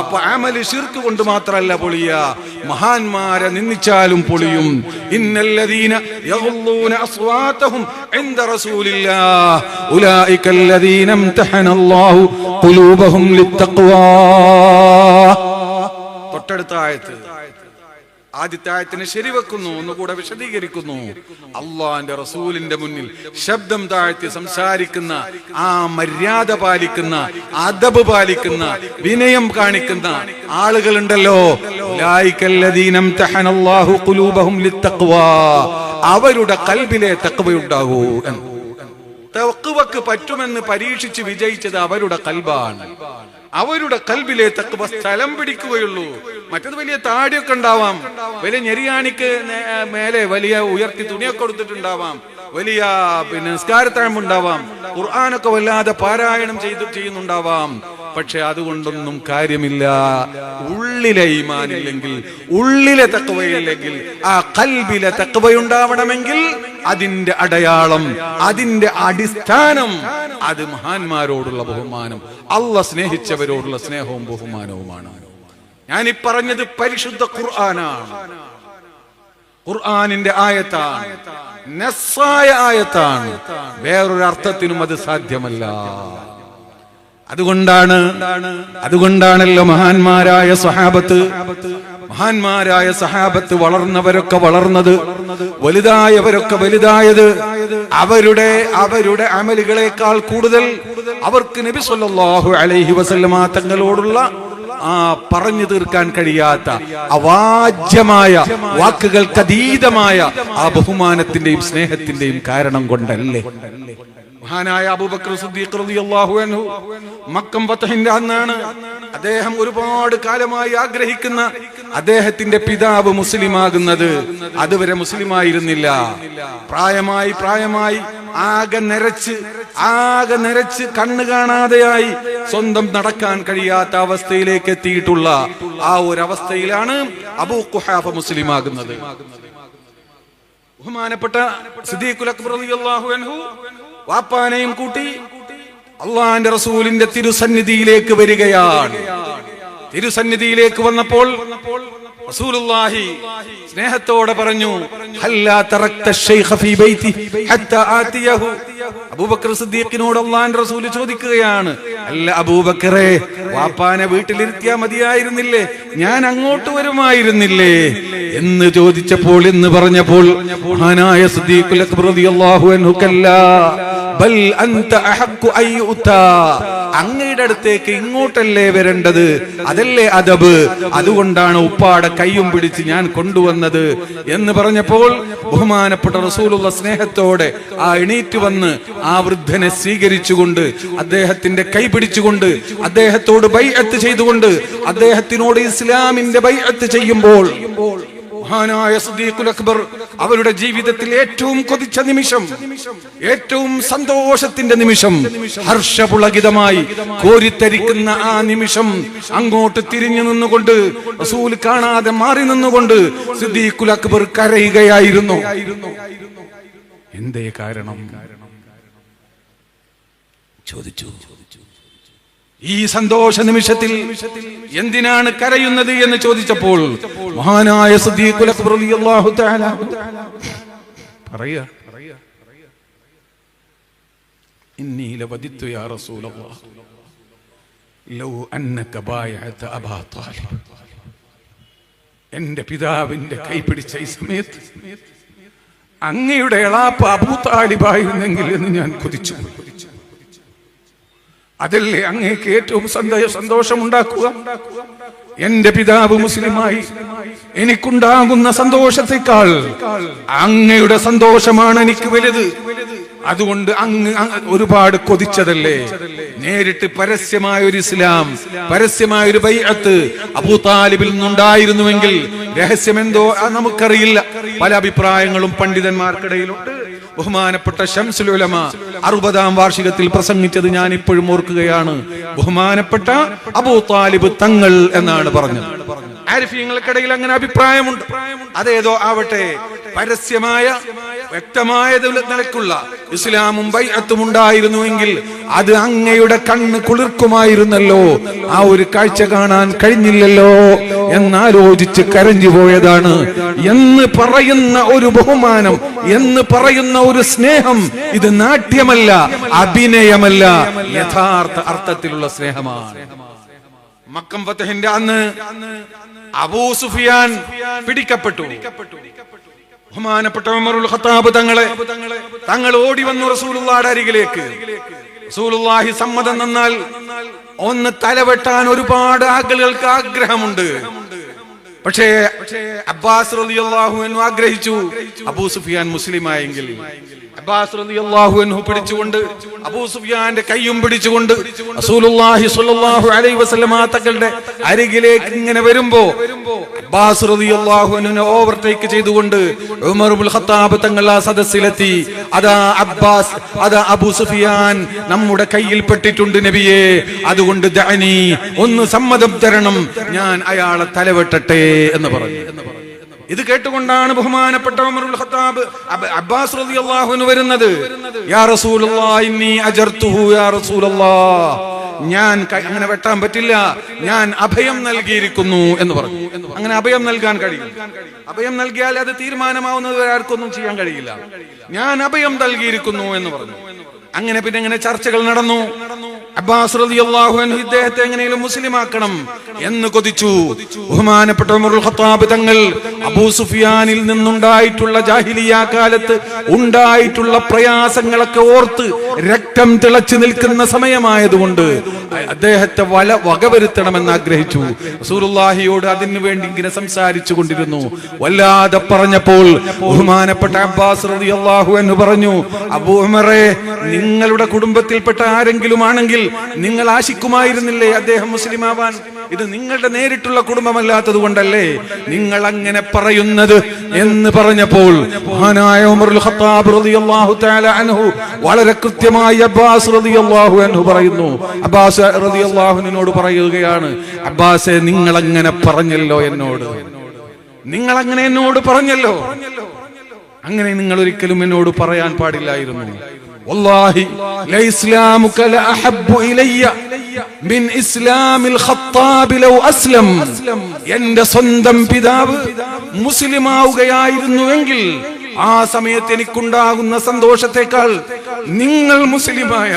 Speaker 1: അപ്പൊ അമല് ശിർക്ക് കൊണ്ട് മാത്രമല്ല പൊളിയ, മഹാന്മാരെ നിന്ദിച്ചാലും പൊളിയും. ഇന്നല്ലദീന യഗ്ളൂന അസ്വാതഹും ഇൻദ റസൂലില്ലാഹ് ഉലൈകല്ലദീന ഇംതഹനല്ലാഹു ഖുലൂബഹും ലിത്തഖ്വാ. തൊട്ടടുത്ത ആയത്ത്, ആദ്യത്തെ ആയത്തിനെ ശരിവെക്കുന്നു, ഒന്നുകൂടെ വിശദീകരിക്കുന്നു. അള്ളാന്റെ റസൂലിന്റെ മുന്നിൽ ശബ്ദം താഴ്ത്തി സംസാരിക്കുന്ന, ആ മര്യാദ പാലിക്കുന്ന, അദബ് പാലിക്കുന്ന, വിനയം കാണിക്കുന്ന ആളുകളുണ്ടല്ലോ, ഉലൈകല്ലദീന ഇംതഹനല്ലാഹു ഖുലൂബഹും ലിത്തഖ്വാ. അവരുടെ ഖൽബിലെ തഖ്വയുണ്ടാകൂ. തഖ്വക്ക് പറ്റുമെന്ന് പരീക്ഷിച്ച് വിജയിച്ചത് അവരുടെ ഖൽബാണ്. അവരുടെ ഖൽബിലെ തഖ്വ സ്ഥലം പിടിക്കുകയുള്ളൂ. മറ്റത് വലിയ താടിയൊക്കെ ഉണ്ടാവാം, വലിയ ഞെരിയാണിക്ക് മേലെ വലിയ ഉയർത്തി തുണിയൊക്കെ കൊടുത്തിട്ടുണ്ടാവാം, വലിയ നിസ്കാരത്താഴ്മുണ്ടാവാം, ഖുർആനൊക്കെ വല്ലാതെ പാരായണം ചെയ്യുന്നുണ്ടാവാം. പക്ഷെ അതുകൊണ്ടൊന്നും കാര്യമില്ല. ഉള്ളിലെ ഈമാനില്ലെങ്കിൽ, ഉള്ളിലെ തഖ്വയില്ലെങ്കിൽ, ആ ഖൽബിലെ തഖ്വയുണ്ടാവണമെങ്കിൽ അതിന്റെ അടയാളം, അതിന്റെ അടിസ്ഥാനം അത് മഹാന്മാരോടുള്ള ബഹുമാനം, അല്ലാഹ് സ്നേഹിച്ചവരോടുള്ള സ്നേഹവും ബഹുമാനവുമാണ്. ഞാൻ ഈ പറഞ്ഞത് പരിശുദ്ധ ഖുർആനാണ്, ഖുർആനിന്റെ ആയത്താണ്, നസ്സായ ആയത്താണ്. വേറൊരു അർത്ഥത്തിനും അത് സാധ്യമല്ല. അതുകൊണ്ടാണല്ലോ മഹാന്മാരായ സഹാബത്ത് വളർന്നവരൊക്കെ വളർന്നത്, വലുതായവരൊക്കെ വലുതായത്. അവരുടെ അമലുകളെക്കാൾ കൂടുതൽ അവർക്ക് നബി സല്ലല്ലാഹു അലൈഹി വസല്ലമ തങ്ങളോടുള്ള പറഞ്ഞു തീർക്കാൻ കഴിയാത്ത അവാച്യമായ വാക്കുകൾക്കതീതമായ ആ ബഹുമാനത്തിന്റെയും സ്നേഹത്തിന്റെയും കാരണം കൊണ്ടല്ലേ. മഹാനായ അബൂബക്കർ സിദ്ദീഖ് റളിയല്ലാഹു അൻഹു മക്കം ഫതഹിന്റെ അന്നാണ് അദ്ദേഹം ഒരുപാട് കാലമായി ആഗ്രഹിക്കുന്ന അദ്ദേഹത്തിന്റെ പിതാവ് മുസ്ലിമാകുന്നത്. അതുവരെ മുസ്ലിമായിരുന്നില്ല. പ്രായമായി ആകെ നരച്ച് കണ്ണു കാണാതെയായി സ്വന്തം നടക്കാൻ കഴിയാത്ത അവസ്ഥയിലേക്ക് എത്തിയിട്ടുള്ള ആ ഒരു അവസ്ഥയിലാണ് അബൂ ഖുഹാഫ മുസ്ലിമാകുന്നത്. ബഹുമാനപ്പെട്ട സിദ്ദീഖുൽ അക്ബർ റളിയല്ലാഹു അൻഹു വാപ്പാനെയും കൂട്ടി അള്ളാന്റെ റസൂലിന്റെ തിരുസന്നിധിയിലേക്ക് വരികയാണ്. തിരുസന്നിധിയിലേക്ക് വന്നപ്പോൾ റസൂലുള്ളാഹി സ്നേഹത്തോടെ പറഞ്ഞു, ഹല്ലാ തറക്ത ശൈഖ ഫീ ബൈതി ഹത്താ ആതിയഹു. അബൂബക്കർ സിദ്ദീഖിനോട് അല്ലാഹുവിന്റെ റസൂൽ ചോദിക്കുകയാണ്, അല്ല അബൂബക്കറേ, വാപ്പാനെ വീട്ടിലിരുത്തിയാ മതിയായിരുന്നില്ലേ, ഞാൻ അങ്ങോട്ട് വരുമായിരുന്നില്ലേ എന്ന് ചോദിച്ചപ്പോൾ, എന്ന് പറഞ്ഞപ്പോൾ മഹാനായ സിദ്ദീഖുൽ അക്ബർ റളിയല്ലാഹു അൻഹു കല്ലാ ബൽ അൻത അഹഖു അയ്യുതാ, അങ്ങയുടെ അടുത്തേക്ക് ഇങ്ങോട്ടല്ലേ വരേണ്ടത്, അതല്ലേ അദബ്, അതുകൊണ്ടാണ് ഉപ്പാടെ കയ്യും പിടിച്ച് ഞാൻ കൊണ്ടുവന്നത് എന്ന് പറഞ്ഞപ്പോൾ ബഹുമാനപ്പെട്ട റസൂലുള്ള സ്നേഹത്തോടെ ആ എണീറ്റ് വന്ന് ആ വൃദ്ധനെ സ്വീകരിച്ചുകൊണ്ട് അദ്ദേഹത്തിന്റെ കൈ പിടിച്ചുകൊണ്ട് അദ്ദേഹത്തോട് ബൈഅത്ത് ചെയ്തുകൊണ്ട് അദ്ദേഹത്തിനോട് ഇസ്ലാമിന്റെ ബൈഅത്ത് ചെയ്യുമ്പോൾ മഹാനായ സിദ്ദീഖുൽ അക്ബർ അവരുടെ ജീവിതത്തിൽ ഏറ്റവും കൊതിച്ച നിമിഷം, ഏറ്റവും സന്തോഷത്തിന്റെ നിമിഷം, ഹർഷപുളകിതമായി കോരിത്തരിക്കുന്ന ആ നിമിഷം അങ്ങോട്ട് തിരിഞ്ഞു നിന്നുകൊണ്ട് റസൂൽ കാണാതെ മാറി നിന്നുകൊണ്ട് സിദ്ദീഖുൽ അക്ബർ കരയുകയായിരുന്നു. എന്തേ കാരണം ചോദിച്ചു. ഈ സന്തോഷ നിമിഷത്തിൽ എന്തിനാണ് കരയുന്നത് എന്ന് ചോദിച്ചപ്പോൾ മഹാനായ സിദ്ദീഖുൽ അക്ബർ റളിയല്ലാഹു തആല പറയാ, ഇന്നി ലവദിത്തു യാ റസൂലല്ലാഹ് ലൗ അന്നക ബായഅത അബാ ത്വാലിബ്, എന്റെ പിതാവിന്റെ കൈ പിടിച്ച ഈ സമയത്ത് അങ്ങയുടെ എളാപ്പ അബൂ താലിബായിരുന്നെങ്കിൽ എന്ന് ഞാൻ കൊതിച്ചു. അതല്ലേ അങ്ങേക്ക് ഏറ്റവും സന്തോഷമുണ്ടാക്കുക. എന്റെ പിതാവ് മുസ്ലിമായി എനിക്കുണ്ടാകുന്ന സന്തോഷത്തെക്കാൾ അങ്ങയുടെ സന്തോഷമാണ് എനിക്ക് വലുത്. അതുകൊണ്ട് അങ്ങ് ഒരുപാട് കൊതിച്ചതല്ലേ. നേരിട്ട് പരസ്യമായ ഒരു ഇസ്ലാം, പരസ്യമായ ഒരു ബൈഅത്ത് അബൂ താലിബിൽ നിന്നുണ്ടായിരുന്നുവെങ്കിൽ രഹസ്യമെന്തോ നമുക്കറിയില്ല. പല അഭിപ്രായങ്ങളും പണ്ഡിതന്മാർക്കിടയിലുണ്ട്. ബഹുമാനപ്പെട്ട ശംസുൽ ഉലമ 60ാം വാർഷികത്തിൽ പ്രസംഗിച്ചത് ഞാൻ ഇപ്പോഴും ഓർക്കുകയാണ്. ബഹുമാനപ്പെട്ട അബൂ താലിബ് തങ്ങൾ എന്നാണ് പറഞ്ഞത്. ആരിഫീങ്ങൾക്കിടയിൽ അങ്ങനെ അഭിപ്രായമുണ്ട്. അതേതോ ആവട്ടെ, പരസ്യമായ വ്യക്തമായ നിലക്കുള്ള ഇസ്ലാമും ബൈഅത്തും ഉണ്ടായിരുന്നുവെങ്കിൽ അത് അങ്ങയുടെ കണ്ണ് കുളിർക്കുമായിരുന്നല്ലോ. ആ ഒരു കാഴ്ച കാണാൻ കഴിഞ്ഞില്ലല്ലോ എന്നാലോചിച്ച് കരഞ്ഞു പോയതാണ് എന്ന് പറയുന്ന ഒരു ബഹുമാനം, എന്ന് പറയുന്ന ഒരു സ്നേഹം, ഇത് നാട്യമല്ല, അഭിനയമല്ല, യഥാർത്ഥ അർത്ഥത്തിലുള്ള സ്നേഹമാണ്. മക്കം ഫതഹിന്റെ അന്ന് അബൂ സുഫിയാൻ പിടിക്കപ്പെട്ടു. ബഹുമാനപ്പെട്ട ഉമറുൽ ഖത്താബ് തങ്ങൾ ഓടി വന്നു റസൂലുള്ളാഹിയുടെ അരികിലേക്ക്. റസൂലുള്ളാഹി സമ്മതം തന്നാൽ ഒന്ന് തലവെട്ടാൻ ഒരുപാട് ആളുകൾക്ക് ആഗ്രഹമുണ്ട്. പക്ഷേ അബ്ബാസ് റളിയല്ലാഹു അൻഹു ആഗ്രഹിച്ചു അബൂ സുഫിയാൻ മുസ്ലിമായെങ്കിൽ. അബ്ബാസ് റളിയല്ലാഹു അൻഹു പിടിച്ചുകൊണ്ട് അബൂ സുഫിയാന്റെ കൈയും പിടിച്ചുകൊണ്ട് റസൂലുള്ളാഹി സ്വല്ലല്ലാഹു അലൈഹി വസല്ലമ തങ്ങളുടെ അരികിലേക്ക് ഇങ്ങനെ വരുമ്പോ അബ്ബാസ് റളിയല്ലാഹു അൻഹുവിനെ ഓവർടേക്ക് ചെയ്തുകൊണ്ട് ഉമർ ഇബ്നുൽ ഖത്താബ് തങ്ങൾ ആ സദസ്സിലെത്തി. അതാ അബ്ബാസ്, അതാ അബൂ സുഫിയാൻ നമ്മുടെ കയ്യിൽ പെട്ടിട്ടുണ്ട് നബിയേ, അതുകൊണ്ട് ദഅനി, ഒന്ന് സമ്മതം തരണം, ഞാൻ അയാളെ തലവെട്ടട്ടെ എന്ന് പറഞ്ഞു. ഇത് കേട്ടുകൊണ്ടാണ് ബഹുമാനപ്പെട്ട ഉമർ ഇബ്നുൽ ഖത്താബ് അബ്ബാസ് റളിയല്ലാഹു അൻഹു വരുന്നത്. യാ റസൂലുള്ളാഹി ഇന്നി അജർതുഹു യാ റസൂലല്ലാഹ്, ഞാൻ അങ്ങനെ വെട്ടാൻ പറ്റില്ല, ഞാൻ അഭയം നൽകിയിരിക്കുന്നു എന്ന് പറഞ്ഞു. അങ്ങനെ അഭയം നൽകാൻ കഴിയും. അഭയം നൽകിയാൽ അത് തീരുമാനമാവുന്നത് ആർക്കൊന്നും ചെയ്യാൻ കഴിയില്ല. ഞാൻ അഭയം നൽകിയിരിക്കുന്നു എന്ന് പറഞ്ഞു. അങ്ങനെ പിന്നെ എങ്ങനെ ചർച്ചകൾ നടന്നു. അബ്ബാസ് റളിയല്ലാഹു അൻഹു ഇദ്ദേഹത്തെ എങ്ങനെയും മുസ്ലിമാക്കണം എന്ന് കൊതിച്ചു. ബഹുമാനപ്പെട്ട ഉമറുൽ ഖത്താബ് തങ്ങൾ അബൂ സുഫിയാനിൽ നിന്നുണ്ടായിട്ടുള്ള ജാഹിലിയ്യ കാലത്ത് ഉണ്ടായിട്ടുള്ള പ്രയാസങ്ങളൊക്കെ ഓർത്ത് രക്തം തിളച്ചു നിൽക്കുന്ന സമയമായതുകൊണ്ട് അദ്ദേഹത്തെ വകവരുത്തണമെന്ന് ആഗ്രഹിച്ചു. റസൂലുള്ളാഹിയോട് അതിനു വേണ്ടി ഇങ്ങനെ സംസാരിച്ചു കൊണ്ടിരുന്നു. വല്ലാതെ പറഞ്ഞപ്പോൾ ബഹുമാനപ്പെട്ട അബ്ബാസ് റളിയല്ലാഹു അൻഹു പറഞ്ഞു, അബൂ ഉമറേ, നിങ്ങളുടെ കുടുംബത്തിൽപ്പെട്ട ആരെങ്കിലും ആണെങ്കിൽ നിങ്ങൾ ആശിക്കുമായിരുന്നില്ലേ അദ്ദേഹം മുസ്ലിമാവാൻ? ഇത് നിങ്ങളുടെ നേരിട്ടുള്ള കുടുംബമല്ലാത്തത് കൊണ്ടല്ലേ നിങ്ങൾ അങ്ങനെ പറയുന്നത് എന്ന് പറഞ്ഞപ്പോൾ മഹാനായ ഉമറുൽ ഖത്താബ് റളിയല്ലാഹു തആല അൻഹു വളരെ കൃത്യമായി അബ്ബാസ് റളിയല്ലാഹു അൻഹു പറയുന്നു. അബ്ബാസ് റളിയല്ലാഹു അൻഹുവിനോട് പറയുകയാണ്, അബ്ബാസേ, നിങ്ങൾ അങ്ങനെ പറഞ്ഞല്ലോ എന്നോട്, നിങ്ങൾ അങ്ങനെ എന്നോട് പറഞ്ഞല്ലോ, അങ്ങനെ നിങ്ങൾ ഒരിക്കലും എന്നോട് പറയാൻ പാടില്ലായിരുന്നു. വല്ലാഹി ലൈസ്ലാമുക ലഅഹബ്ബു ഇലയ്യ മിൻ ഇസ്ലാമിൽ ഖത്താബ് ലൗ അസ്ലം. എന്റെ സ്വന്തം പിതാവ് മുസ്ലിമാവുകയായിരുന്നുവെങ്കിൽ ആ സമയത്ത് എനിക്കുണ്ടാകുന്ന സന്തോഷത്തെക്കാൾ നിങ്ങൾ മുസ്ലിമായ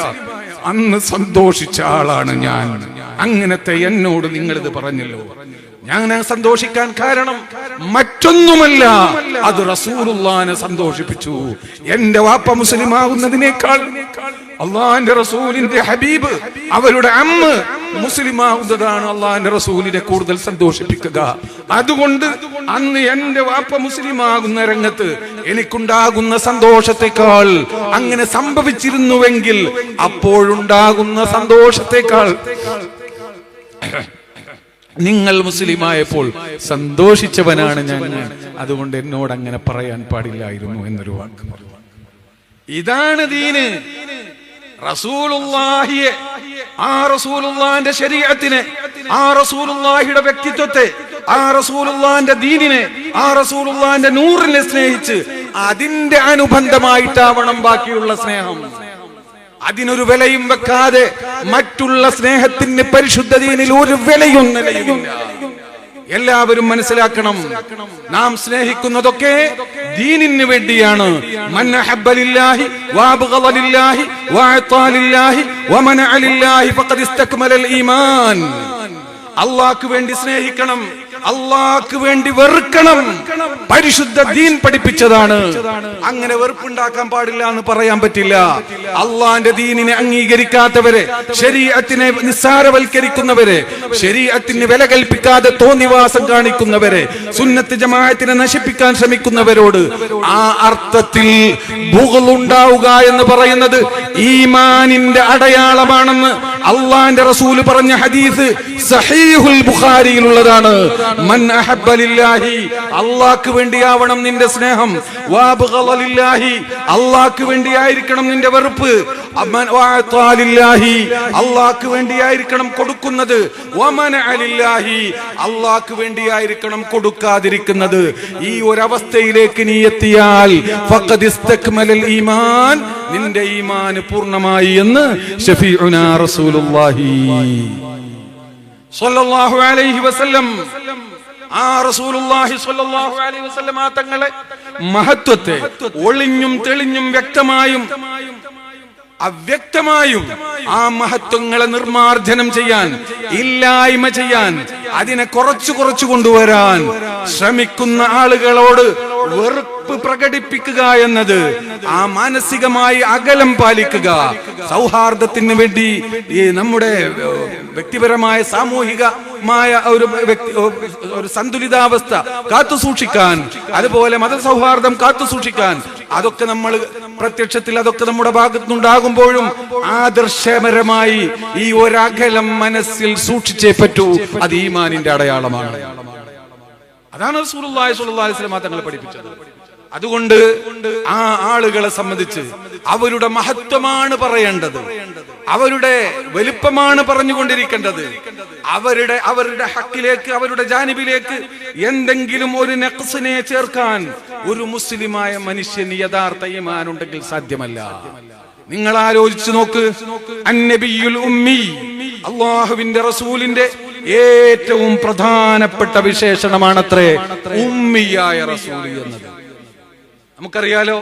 Speaker 1: അന്ന് സന്തോഷിച്ച ആളാണ് ഞാൻ. അങ്ങനത്തെ എന്നോട് നിങ്ങളിത് പറഞ്ഞല്ലോ. ഞാൻ സന്തോഷിക്കാൻ കാരണം മറ്റൊന്നുമല്ല, അത് റസൂലുള്ളാഹിനെ സന്തോഷിപ്പിച്ചു. എന്റെ വാപ്പ മുസ്ലിം ആകുന്നതിനേക്കാൾ അള്ളാഹിന്റെ റസൂലിന്റെ ഹബീബ് അവരുടെ അമ്മ മുസ്ലിം ആകുന്നതാണ് അള്ളാഹിന്റെ റസൂലിനെ കൂടുതൽ സന്തോഷിപ്പിക്കുക. അതുകൊണ്ട് അന്ന് എന്റെ വാപ്പ മുസ്ലിം ആകുന്ന രംഗത്ത് എനിക്കുണ്ടാകുന്ന സന്തോഷത്തെക്കാൾ, അങ്ങനെ സംഭവിച്ചിരുന്നുവെങ്കിൽ അപ്പോഴുണ്ടാകുന്ന സന്തോഷത്തെക്കാൾ നിങ്ങൾ മുസ്ലിമായപ്പോൾ സന്തോഷിച്ചവനാണ് ഞാൻ. അതുകൊണ്ട് എന്നോട് അങ്ങനെ പറയാൻ പാടില്ലായിരുന്നു എന്നൊരു വാക്ക് പറഞ്ഞു. ഇതാണ് ദീന്. റസൂലുള്ളാഹിയെ, ആ റസൂലുള്ളാഹിന്റെ ശരീഅത്തിനെ, ആ റസൂലുള്ളാഹിയുടെ വ്യക്തിത്വത്തെ, ആ റസൂലുള്ളാഹിന്റെ ദീനിനെ, ആ റസൂലുള്ളാഹിന്റെ നൂറിനെ സ്നേഹിച്ച് അതിന്റെ അനുബന്ധമായിട്ടാവണം ബാക്കിയുള്ള സ്നേഹം. അതിനൊരു വിലയും വെക്കാതെ മറ്റുള്ള സ്നേഹത്തിന് പരിശുദ്ധ ദീനിൽ ഒരു വിലയും നിലയുമില്ല. എല്ലാവരും മനസ്സിലാക്കണം, നാം സ്നേഹിക്കുന്നതൊക്കെ ദീനിന് വേണ്ടിയാണ്. മൻ അഹബ്ബ ലില്ലാഹി വഅബ്ഗള ലില്ലാഹി വഅതാ ലില്ലാഹി വമനഅ ലില്ലാഹി ഫഖദ് ഇസ്തക്മലൽ ഈമാൻ. അല്ലാഹുവിന് വേണ്ടി സ്നേഹിക്കണം, അല്ലാഹുവിന് വേണ്ടി വെറുക്കണം. പരിശുദ്ധ ദീൻ പഠിപ്പിച്ചതാണ്. അങ്ങനെ വെറുപ്പുണ്ടാക്കാൻ പാടില്ല എന്ന് പറയാൻ പറ്റില്ല. അള്ളാന്റെ ദീനിനെ അംഗീകരിക്കാത്തവരെ, ശരീഅത്തിനെ നിസ്സാരവൽക്കരിക്കുന്നവരെ, ശരീഅത്തിന് വില കൽപ്പിക്കാതെ തോന്നിവാസം കാണിക്കുന്നവരെ, സുന്നത്ത് ജമാഅത്തിനെ നശിപ്പിക്കാൻ ശ്രമിക്കുന്നവരോട് ആ അർത്ഥത്തിൽ ബുഗ്ളുണ്ടാവുക എന്ന് പറയുന്നത് ഈമാനിന്റെ അടയാളമാണെന്ന് അള്ളാന്റെ റസൂൽ പറഞ്ഞ ഹദീസ് സഹീഹുൽ ബുഖാരിയിലുള്ളതാണ്. മൻ അഹബ്ബ ലില്ലാഹി, അല്ലാഹുവിന് വേണ്ടിയാവണം നിന്റെ സ്നേഹം. വഅബ്ഗള ലില്ലാഹി, അല്ലാഹുവിന് വേണ്ടിയായിരിക്കണം നിന്റെ വെറുപ്പ്. വഅതാ ലില്ലാഹി, അല്ലാഹുവിന് വേണ്ടിയായിരിക്കണം കൊടുക്കുന്നത്. വമനഅ ലില്ലാഹി, അല്ലാഹുവിന് വേണ്ടിയായിരിക്കണം കൊടുക്കാതിരിക്കുന്നത്. ഈ ഒരവസ്ഥയിലേക്ക് നീ എത്തിയാൽ ഫഖദ് ഇസ്തക്മലൽ ഈമാൻ, നിന്റെ ഈമാൻ പൂർണ്ണമായി എന്ന് ശഫീഉനാ റസൂലുള്ളാഹി സ്വല്ലല്ലാഹു അലൈഹി വസല്ലം. ആ റസൂലുള്ളാഹി സ്വല്ലല്ലാഹു അലൈഹി വസല്ലം ആ തങ്ങളെ മഹത്വത്തെ ഒളിഞ്ഞും തെളിഞ്ഞും വ്യക്തമായും അവ്യക്തമായും ആ മഹത്വങ്ങളെ നിർമാർജനം ചെയ്യാൻ, ഇല്ലായ്മ ചെയ്യാൻ, അതിനെ കുറച്ചു കൊണ്ടുവരാൻ ശ്രമിക്കുന്ന ആളുകളോട് വെറുപ്പ് പ്രകടിപ്പിക്കുക എന്നത്, ആ മാനസികമായി അകലം പാലിക്കുക, സൗഹാർദ്ദത്തിന് വേണ്ടി ഈ നമ്മുടെ വ്യക്തിപരമായ സാമൂഹികമായ ഒരു സന്തുലിതാവസ്ഥ കാത്തു സൂക്ഷിക്കാൻ, അതുപോലെ മതസൗഹാർദ്ദം കാത്തു സൂക്ഷിക്കാൻ, അതൊക്കെ നമ്മൾ പ്രത്യക്ഷത്തിൽ അതൊക്കെ നമ്മുടെ ഭാഗത്തുനിന്നുണ്ടാകുമ്പോഴും ആദർശപരമായി ഈ ഒരകലം മനസ്സിൽ സൂക്ഷിച്ചേ പറ്റൂ. അത് ഈമാനിന്റെ അടയാളമാണ്. അതാണ് റസൂലുള്ളാഹി സ്വല്ലല്ലാഹു അലൈഹി വസല്ലം തങ്ങൾ പഠിപ്പിച്ചത്. അതുകൊണ്ട് ആ ആളുകളെ സംബന്ധിച്ച് അവരുടെ മഹത്വമാണ് പറയേണ്ടത്, അവരുടെ വലിപ്പമാണ് പറഞ്ഞുകൊണ്ടിരിക്കേണ്ടത്. അവരുടെ ഹക്കിലേക്ക്, അവരുടെ ജാനിബിലേക്ക് എന്തെങ്കിലും ഒരു നഖ്സിനെ ചേർക്കാൻ ഒരു മുസ്ലിമായ മനുഷ്യന് യഥാർത്ഥ ഈമാൻ ഉണ്ടെങ്കിൽ സാധ്യമല്ല. നിങ്ങൾ ആലോചിച്ചു നോക്ക്, അന്നബിയുൽ ഉമ്മി, അല്ലാഹുവിന്റെ റസൂലിന്റെ ഏറ്റവും പ്രധാനപ്പെട്ട വിശേഷണമാണത്രേ ഉമ്മിയായ റസൂൽ എന്നത്. നമുക്കറിയാലോ,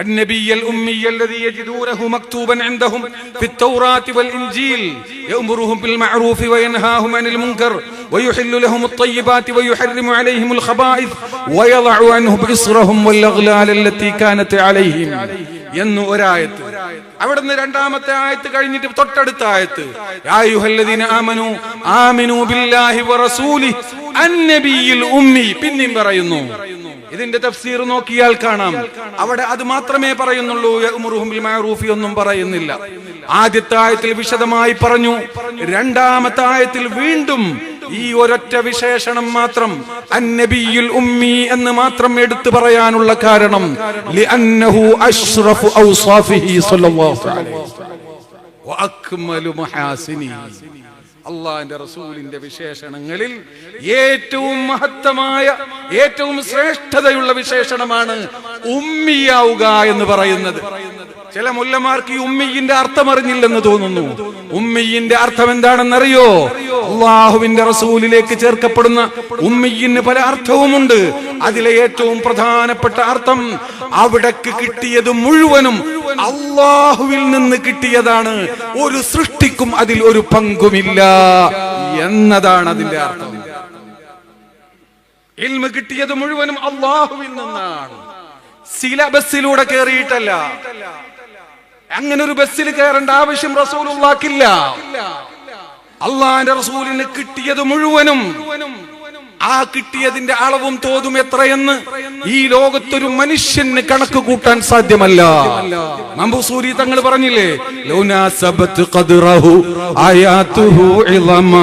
Speaker 1: النبي الأمي الذي يجدونه مكتوبا عندهم في التوراة والإنجيل يأمرهم بالمعروف وينهاهم عن المنكر ويحل لهم الطيبات ويحرم عليهم الخبائث ويضع عنهم إصرهم والأغلال التي كانت عليهم എന്ന് ഒരായത്ത്. അവിടുന്ന് രണ്ടാമത്തെ ആയത്ത് കഴിഞ്ഞിട്ട് തൊട്ടടുത്ത ആയത്ത് യാ അയ്യുഹല്ലദീന ആമനൂ ആമിനൂ ബില്ലാഹി വറസൂലിഹി അന്നബിയിൽ ഉമ്മി പിന്നെയും പറയുന്നു. ഇതിന്റെ തഫ്സീർ നോക്കിയാൽ കാണാം, അവിടെ അത് മാത്രമേ പറയുന്നുള്ളൂ, യഅ്മുറുഹും ബിൽ മഅറൂഫി ഒന്നും പറയുന്നില്ല. ആദ്യത്തെ ആയത്തിൽ വിശദമായി പറഞ്ഞു, രണ്ടാമത്തെ ആയത്തിൽ വീണ്ടും ഈ ഒരൊറ്റ വിശേഷണം മാത്രം അന്നബിയുൽ ഉമ്മി എന്ന് മാത്രം എടുത്തു പറയാനുള്ള കാരണം ലിഅന്നഹു അശ്റഫു ഔസാഫിഹി സ്വല്ലല്ലാഹു അലൈഹി വസല്ലം വഅക്മലു മഹാസിനിഹി. അള്ളാഹിന്റെ റസൂലിന്റെ വിശേഷണങ്ങളിൽ ഏറ്റവും മഹത്തമായ, ഏറ്റവും ശ്രേഷ്ഠതയുള്ള വിശേഷണമാണ് ഉമ്മിയാവുക എന്ന് പറയുന്നത്. ചില മുല്ലമാർക്ക് ഈ ഉമ്മിയിന്റെ അർത്ഥം അറിഞ്ഞില്ലെന്ന് തോന്നുന്നു. ഉമ്മിയിന്റെ അർത്ഥം എന്താണെന്നറിയോ? അള്ളാഹുവിന്റെ റസൂലിലേക്ക് ചേർക്കപ്പെടുന്ന ഉമ്മിയിന് പല അർത്ഥവുമുണ്ട്. അതിലെ ഏറ്റവും പ്രധാനപ്പെട്ട അർത്ഥം അവിടേക്ക് കിട്ടിയത് മുഴുവനും അള്ളാഹുവിൽ നിന്ന് കിട്ടിയതാണ്, ഒരു സൃഷ്ടിക്കും അതിൽ ഒരു പങ്കുമില്ല എന്നതാണ് അതിന്റെ അർത്ഥം. ഇൽമ് കിട്ടിയത് മുഴുവനും അള്ളാഹുവിൽ നിന്നാണ്, സിലബസിലൂടെ കയറിയിട്ടല്ല. അങ്ങനെ ഒരു ബസ്സിൽ കയറേണ്ട ആവശ്യം റസൂലുള്ളാഹിക്കില്ല. അള്ളാഹിന്റെ റസൂലിന് കിട്ടിയത് മുഴുവനും, ആ കിട്ടിയതിന്റെ അളവും തോതും എത്രയെന്ന് ഈ ലോകത്തൊരു മനുഷ്യന് കണക്ക് കൂട്ടാൻ സാധ്യമല്ല. മമ്പൂസൂരി തങ്ങൾ പറഞ്ഞില്ലേ, ലൗനാസബത് ഖദ്റഹു ആയാതുഹു ഇളമ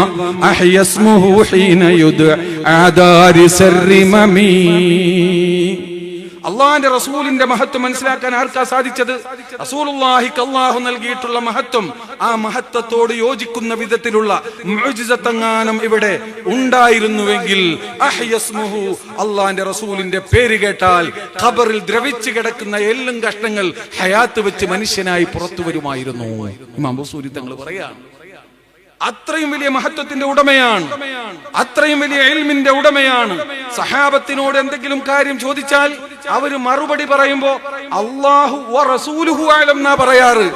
Speaker 1: അഹ്യസ്മുഹു ഹീന യുദ്ആ ദാരിസർരിമമി. അള്ളാഹിന്റെ റസൂലിന്റെ മഹത്വം മനസ്സിലാക്കാൻ ആർക്കാ സാധിച്ചത്? റസൂലുള്ളാഹിക്ക് അല്ലാഹു നൽകിയിട്ടുള്ള മഹത്വം, ആ മഹത്വത്തോട് യോജിക്കുന്ന വിധത്തിലുള്ള മുഅ്ജിസത്തെങ്ങാനും ഇവിടെ ഉണ്ടായിരുന്നുവെങ്കിൽ അഹ്യസ്മുഹു, അള്ളാഹിന്റെ റസൂലിന്റെ പേര് കേട്ടാൽ ഖബറിൽ ദ്രവിച്ചു കിടക്കുന്ന എല്ലും കഷ്ണങ്ങൾ ഹയാത്ത് വെച്ച് മനുഷ്യനായി പുറത്തു വരുമായിരുന്നു. ഇമാം ബുസൂരി തങ്ങൾ പറയാണ്, അത്രയും വലിയ മഹത്വത്തിന്റെ ഉടമയാണ്, അത്രയും വലിയ ഇൽമിന്റെ ഉടമയാണ്. സഹാബത്തിനോട് എന്തെങ്കിലും കാര്യം ചോദിച്ചാൽ അവര് മറുപടി പറയുമ്പോ അല്ലാഹു വ റസൂലുഹു അഅലം എന്നാ പറയാറ്.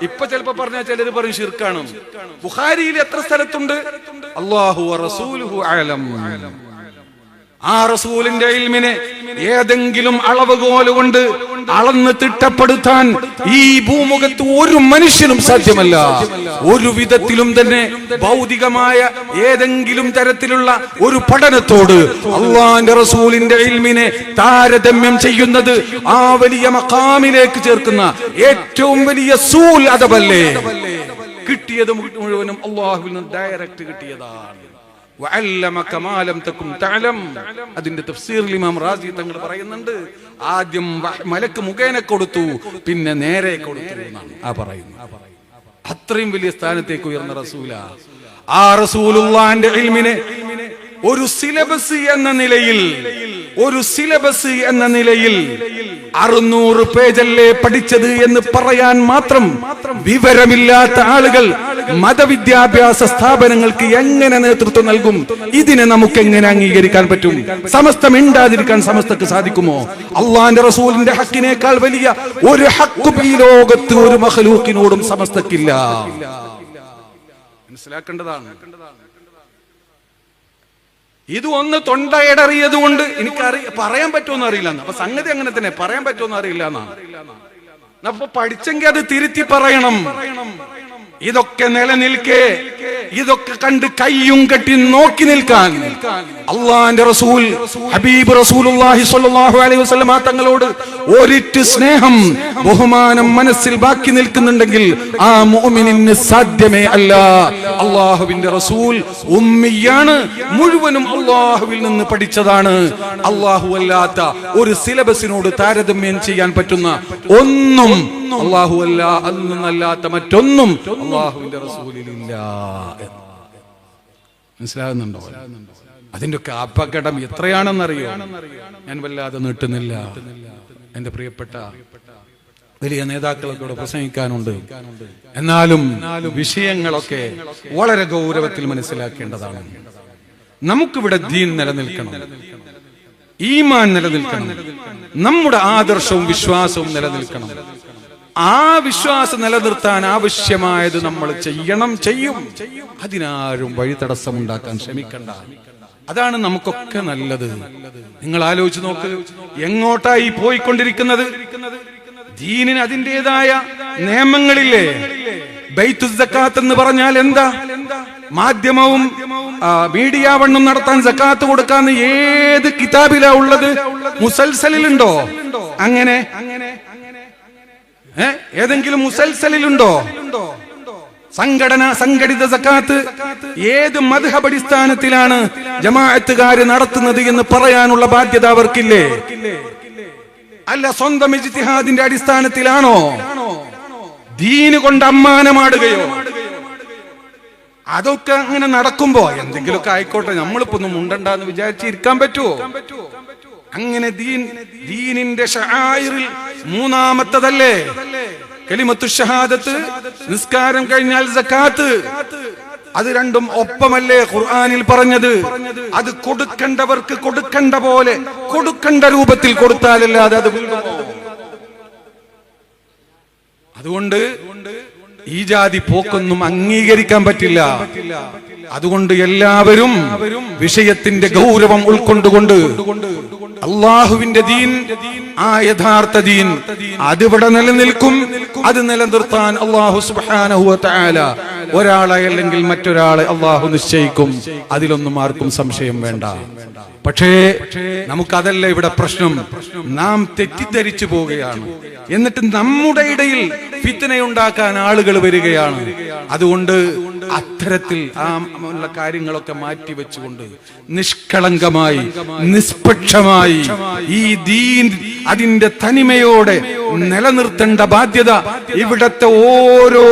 Speaker 1: ഇപ്പൊ ചിലപ്പോ പറഞ്ഞാൽ ചിലർ പറയും ശിർക്കാണ്. ബുഖാരിയിൽ എത്ര സ്ഥലത്തുണ്ട് അല്ലാഹു വ റസൂലുഹു അഅലം? ആ റസൂലിന്റെ ഇൽമിനെ ഏതെങ്കിലും അളവുകോല് കൊണ്ട് അളന്ന് തിട്ടപ്പെടുത്താൻ ഈ ഭൂമുഖത്ത് ഒരു മനുഷ്യനും സാധ്യമല്ല. ഒരു വിധത്തിലും തന്നെ ഭൗതികമായ ഏതെങ്കിലും തരത്തിലുള്ള ഒരു പഠനത്തോട് അള്ളാന്റെ റസൂലിന്റെ ഇൽമിനെ താരതമ്യം ചെയ്യുന്നത് ആ വലിയ മഖാമിലേക്ക് ചേർക്കുന്ന ഏറ്റവും വലിയ സൂൽ അദബല്ലേ. കിട്ടിയത് മുഴുവനും അള്ളാഹുവിൽ നിന്ന് ഡയറക്റ്റ് കിട്ടിയതാണ്. അതിന്റെ തഫ്സീറിൽ ഇമാം റാസി തങ്ങൾ പറയുന്നുണ്ട്, ആദ്യം മലക്ക് മുഖേന കൊടുത്തു, പിന്നെ നേരെ കൊടുത്തു എന്നാണ് ആ പറയുന്നത്. അത്രയും വലിയ സ്ഥാനത്തേക്ക് ഉയർന്ന റസൂല. ആ റസൂലുള്ളാഹിന്റെ ഇൽമിനെ ഒരു സിലബസ് എന്ന നിലയിൽ, ഒരു സിലബസ് എന്ന നിലയിൽ 600 പേജല്ലേ പഠിച്ചത് എന്ന് പറയാൻ മാത്രം വിവരമില്ലാത്ത ആളുകൾ മതവിദ്യാഭ്യാസ സ്ഥാപനങ്ങൾക്ക് എങ്ങനെ നേതൃത്വം നൽകും? ഇതിനെ നമുക്ക് എങ്ങനെ അംഗീകരിക്കാൻ പറ്റും? സമസ്ത മിണ്ടാതിരിക്കാൻ സമസ്തക്ക് സാധിക്കുമോ? അള്ളാന്റെ റസൂലിന്റെ ഹക്കിനേക്കാൾ വലിയ ഒരു ഹക്കും ഈ ലോകത്ത് ഒരു മഖ്ലൂക്കിനോടും സമസ്തക്കില്ല. മനസ്സിലാക്കേണ്ടതാണ്. ഇത് ഒന്ന് തൊണ്ടയിടറിയത് കൊണ്ട് പറയാൻ പറ്റുമെന്ന് അറിയില്ല. അപ്പൊ സംഗതി അങ്ങനെ തന്നെ, പറയാൻ പറ്റുമെന്ന് അറിയില്ല എന്നാണ്. അപ്പൊ പഠിച്ചെങ്കിൽ അത് തിരുത്തി പറയണം. ഇതൊക്കെ നിലനിൽക്കെ, ഇതൊക്കെ കണ്ട് കയ്യും കെട്ടി നോക്കി നിൽക്കാൻ അള്ളാന്റെ റസൂൽ ഹബീബ് റസൂലുള്ളാഹി സ്വല്ലല്ലാഹു അലൈഹി വസല്ലം തങ്ങളോട് ഒരിറ്റ് സ്നേഹം, ബഹുമാനം മനസ്സിൽ ബാക്കി നിൽക്കുന്നുണ്ടെങ്കിൽ ആ മുഅ്മിനിന് സാധ്യമേ അല്ല. അള്ളാഹുവിന്റെ റസൂൽ ഉമ്മിയാണ്, മുഴുവനും അള്ളാഹുവിൽ നിന്ന് പഠിച്ചതാണ്. അള്ളാഹു അല്ലാത്ത ഒരു സിലബസിനോട് താരതമ്യം ചെയ്യാൻ പറ്റുന്ന ഒന്നും, അള്ളാഹു അല്ലാത്ത മറ്റൊന്നും അള്ളാഹുവിന്റെ റസൂലിലില്ല. മനസ്സിലാകുന്നുണ്ടോ? അതിന്റെ ഒക്കെ അപകടം എത്രയാണെന്നറിയോ? ഞാൻ വല്ലാതെ നീട്ടുന്നില്ല. എന്റെ പ്രിയപ്പെട്ട വലിയ നേതാക്കളൊക്കെ പ്രസംഗിക്കാനുണ്ട്. എന്നാലും വിഷയങ്ങളൊക്കെ വളരെ ഗൗരവത്തിൽ മനസ്സിലാക്കേണ്ടതാണ്. നമുക്കിവിടെ ദീൻ നിലനിൽക്കണം, ഈമാൻ നിലനിൽക്കണം, നമ്മുടെ ആദർശവും വിശ്വാസവും നിലനിൽക്കണം. ആ വിശ്വാസം നിലനിർത്താൻ ആവശ്യമായത് നമ്മൾ ചെയ്യും. അതിനാരും വഴി തടസ്സമുണ്ടാക്കാൻ ശ്രമിക്കണ്ട. അതാണ് നമുക്കൊക്കെ നല്ലത്. നിങ്ങൾ ആലോചിച്ച് നോക്ക്, എങ്ങോട്ടായി പോയിക്കൊണ്ടിരിക്കുന്നത്? ദീനിന് അതിൻ്റെതായ നിയമങ്ങളില്ലേ? ബൈത്തുസ് സക്കാത്ത് എന്ന് പറഞ്ഞാൽ എന്താ? മാധ്യമവും മീഡിയ വണ്ണും നടത്താൻ സക്കാത്ത് കൊടുക്കാന്ന് ഏത് കിതാബിലാ ഉള്ളത്? മുസൽസലിലുണ്ടോ? അങ്ങനെ ഏതെങ്കിലും മുസൽസലിലുണ്ടോ? സംഘടിത സക്കാത്ത് ഏത് മദ്ഹബ് അടിസ്ഥാനത്തിലാണ് ജമാഅത്തുകാര് നടത്തുന്നത് എന്ന് പറയാനുള്ള ബാധ്യത അവർക്കില്ലേ? അല്ല, സ്വന്തം ഇജ്തിഹാദിന്റെ അടിസ്ഥാനത്തിലാണോ? ദീന് കൊണ്ട് അമ്മാനമാടുകയോ? അതൊക്കെ അങ്ങനെ നടക്കുമ്പോ എന്തെങ്കിലുമൊക്കെ ആയിക്കോട്ടെ, നമ്മളിപ്പോ ഒന്നും ഉണ്ടെന്ന് വിചാരിച്ചിരിക്കാൻ പറ്റുമോ? അങ്ങനെ ദീനിന്റെ ശആഇറിൽ മൂന്നാമത്തതല്ലേ കലിമത്തു ഷഹാദത്ത്, നിസ്കാരം കഴിഞ്ഞാൽ സക്കാത്ത്, അത് രണ്ടും ഒപ്പമല്ലേ ഖുർആനിൽ പറഞ്ഞത്? അത് കൊടുക്കേണ്ടവർക്ക് കൊടുക്കേണ്ട പോലെ കൊടുക്കേണ്ട രൂപത്തിൽ കൊടുത്താലല്ലാതെ അത് വീഴുമോ? അതുകൊണ്ട് ഈ ജാതി പോക്കൊന്നും അംഗീകരിക്കാൻ പറ്റില്ല. അതുകൊണ്ട് എല്ലാവരും വിഷയത്തിന്റെ ഗൗരവം ഉൾക്കൊണ്ടുകൊണ്ട് അള്ളാഹുവിന്റെ ദീൻ, ആ യഥാർത്ഥ ദീൻ അതിവിടെ നിലനിൽക്കും. അത് നിലനിർത്താൻ അള്ളാഹു സുബ്ഹാനഹു വ തആല ഒരാളെ അല്ലെങ്കിൽ മറ്റൊരാളെ അള്ളാഹു നിശ്ചയിക്കും. അതിലൊന്നും ആർക്കും സംശയം വേണ്ട. പക്ഷേ നമുക്കതല്ല ഇവിടെ പ്രശ്നം. നാം തെറ്റിദ്ധരിച്ചു പോവുകയാണ്. എന്നിട്ട് നമ്മുടെ ഇടയിൽ ഫിത്നയുണ്ടാക്കാൻ ആളുകൾ വരികയാണ്. അതുകൊണ്ട് അത്തരത്തിൽ ആ കാര്യങ്ങളൊക്കെ മാറ്റിവെച്ചുകൊണ്ട് നിഷ്കളങ്കമായി, നിഷ്പക്ഷമായി ഈ ദീൻ അതിന്റെ തനിമയോടെ നിലനിർത്തേണ്ട ബാധ്യത ഇവിടത്തെ ഓരോ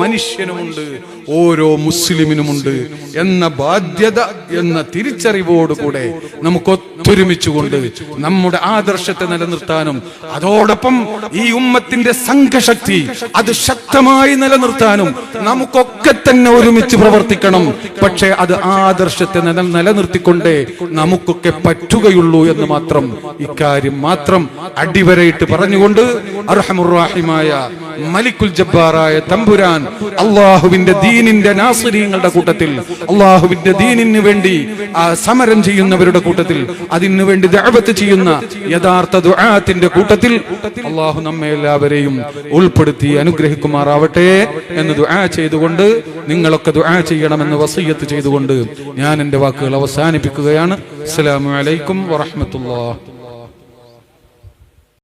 Speaker 1: മനുഷ്യനുമുണ്ട്, ഓരോ മുസ്ലിമിനുമുണ്ട് എന്ന ബാധ്യത, എന്ന തിരിച്ചറിവോടുകൂടെ നമുക്ക് ഒത്തൊരുമിച്ചുകൊണ്ട് നമ്മുടെ ആദർശത്തെ നിലനിർത്താനും അതോടൊപ്പം ഈ ഉമ്മത്തിന്റെ സംഘശക്തി അത് ശക്തമായി നിലനിർത്താനും നമുക്കൊക്കെ തന്നെ ഒരുമിച്ച് പ്രവർത്തിക്കണം. പക്ഷേ അത് ആദർശത്തെ നിലനിർത്തിക്കൊണ്ടേ നമുക്കൊക്കെ പറ്റുകയുള്ളൂ എന്ന് മാത്രം, ഇക്കാര്യം മാത്രം അടിവരയിട്ട് പറഞ്ഞുകൊണ്ട് അർഹമുർ റഹീമായ മലിക്കുൽ ജബ്ബാറായ തമ്പുരാൻ അള്ളാഹുവിന്റെ ദീനിന്റെ നാസിരീങ്ങളുടെ കൂട്ടത്തിൽ, അള്ളാഹുവിന്റെ ദീനിന് വേണ്ടി സമരം ചെയ്യുന്നവരുടെ കൂട്ടത്തിൽ, അതിനു വേണ്ടി ദഅവത്ത് ചെയ്യുന്ന യഥാർത്ഥ ദുആത്തിന്റെ കൂട്ടത്തിൽ അള്ളാഹു നമ്മെ എല്ലാവരെയും ഉൾപ്പെടുത്തി അനുഗ്രഹിക്കുമാറാവട്ടെ എന്ന് ദുആ ചെയ്തുകൊണ്ട്, നിങ്ങളൊക്കെ ദുആ ചെയ്യണമെന്ന് വസിയ്യത്ത് ചെയ്തുകൊണ്ട് ഞാൻ എന്റെ വാക്കുകൾ അവസാനിപ്പിക്കുകയാണ്. അസ്സലാമു അലൈക്കും വറഹ്മത്തുള്ളാഹി.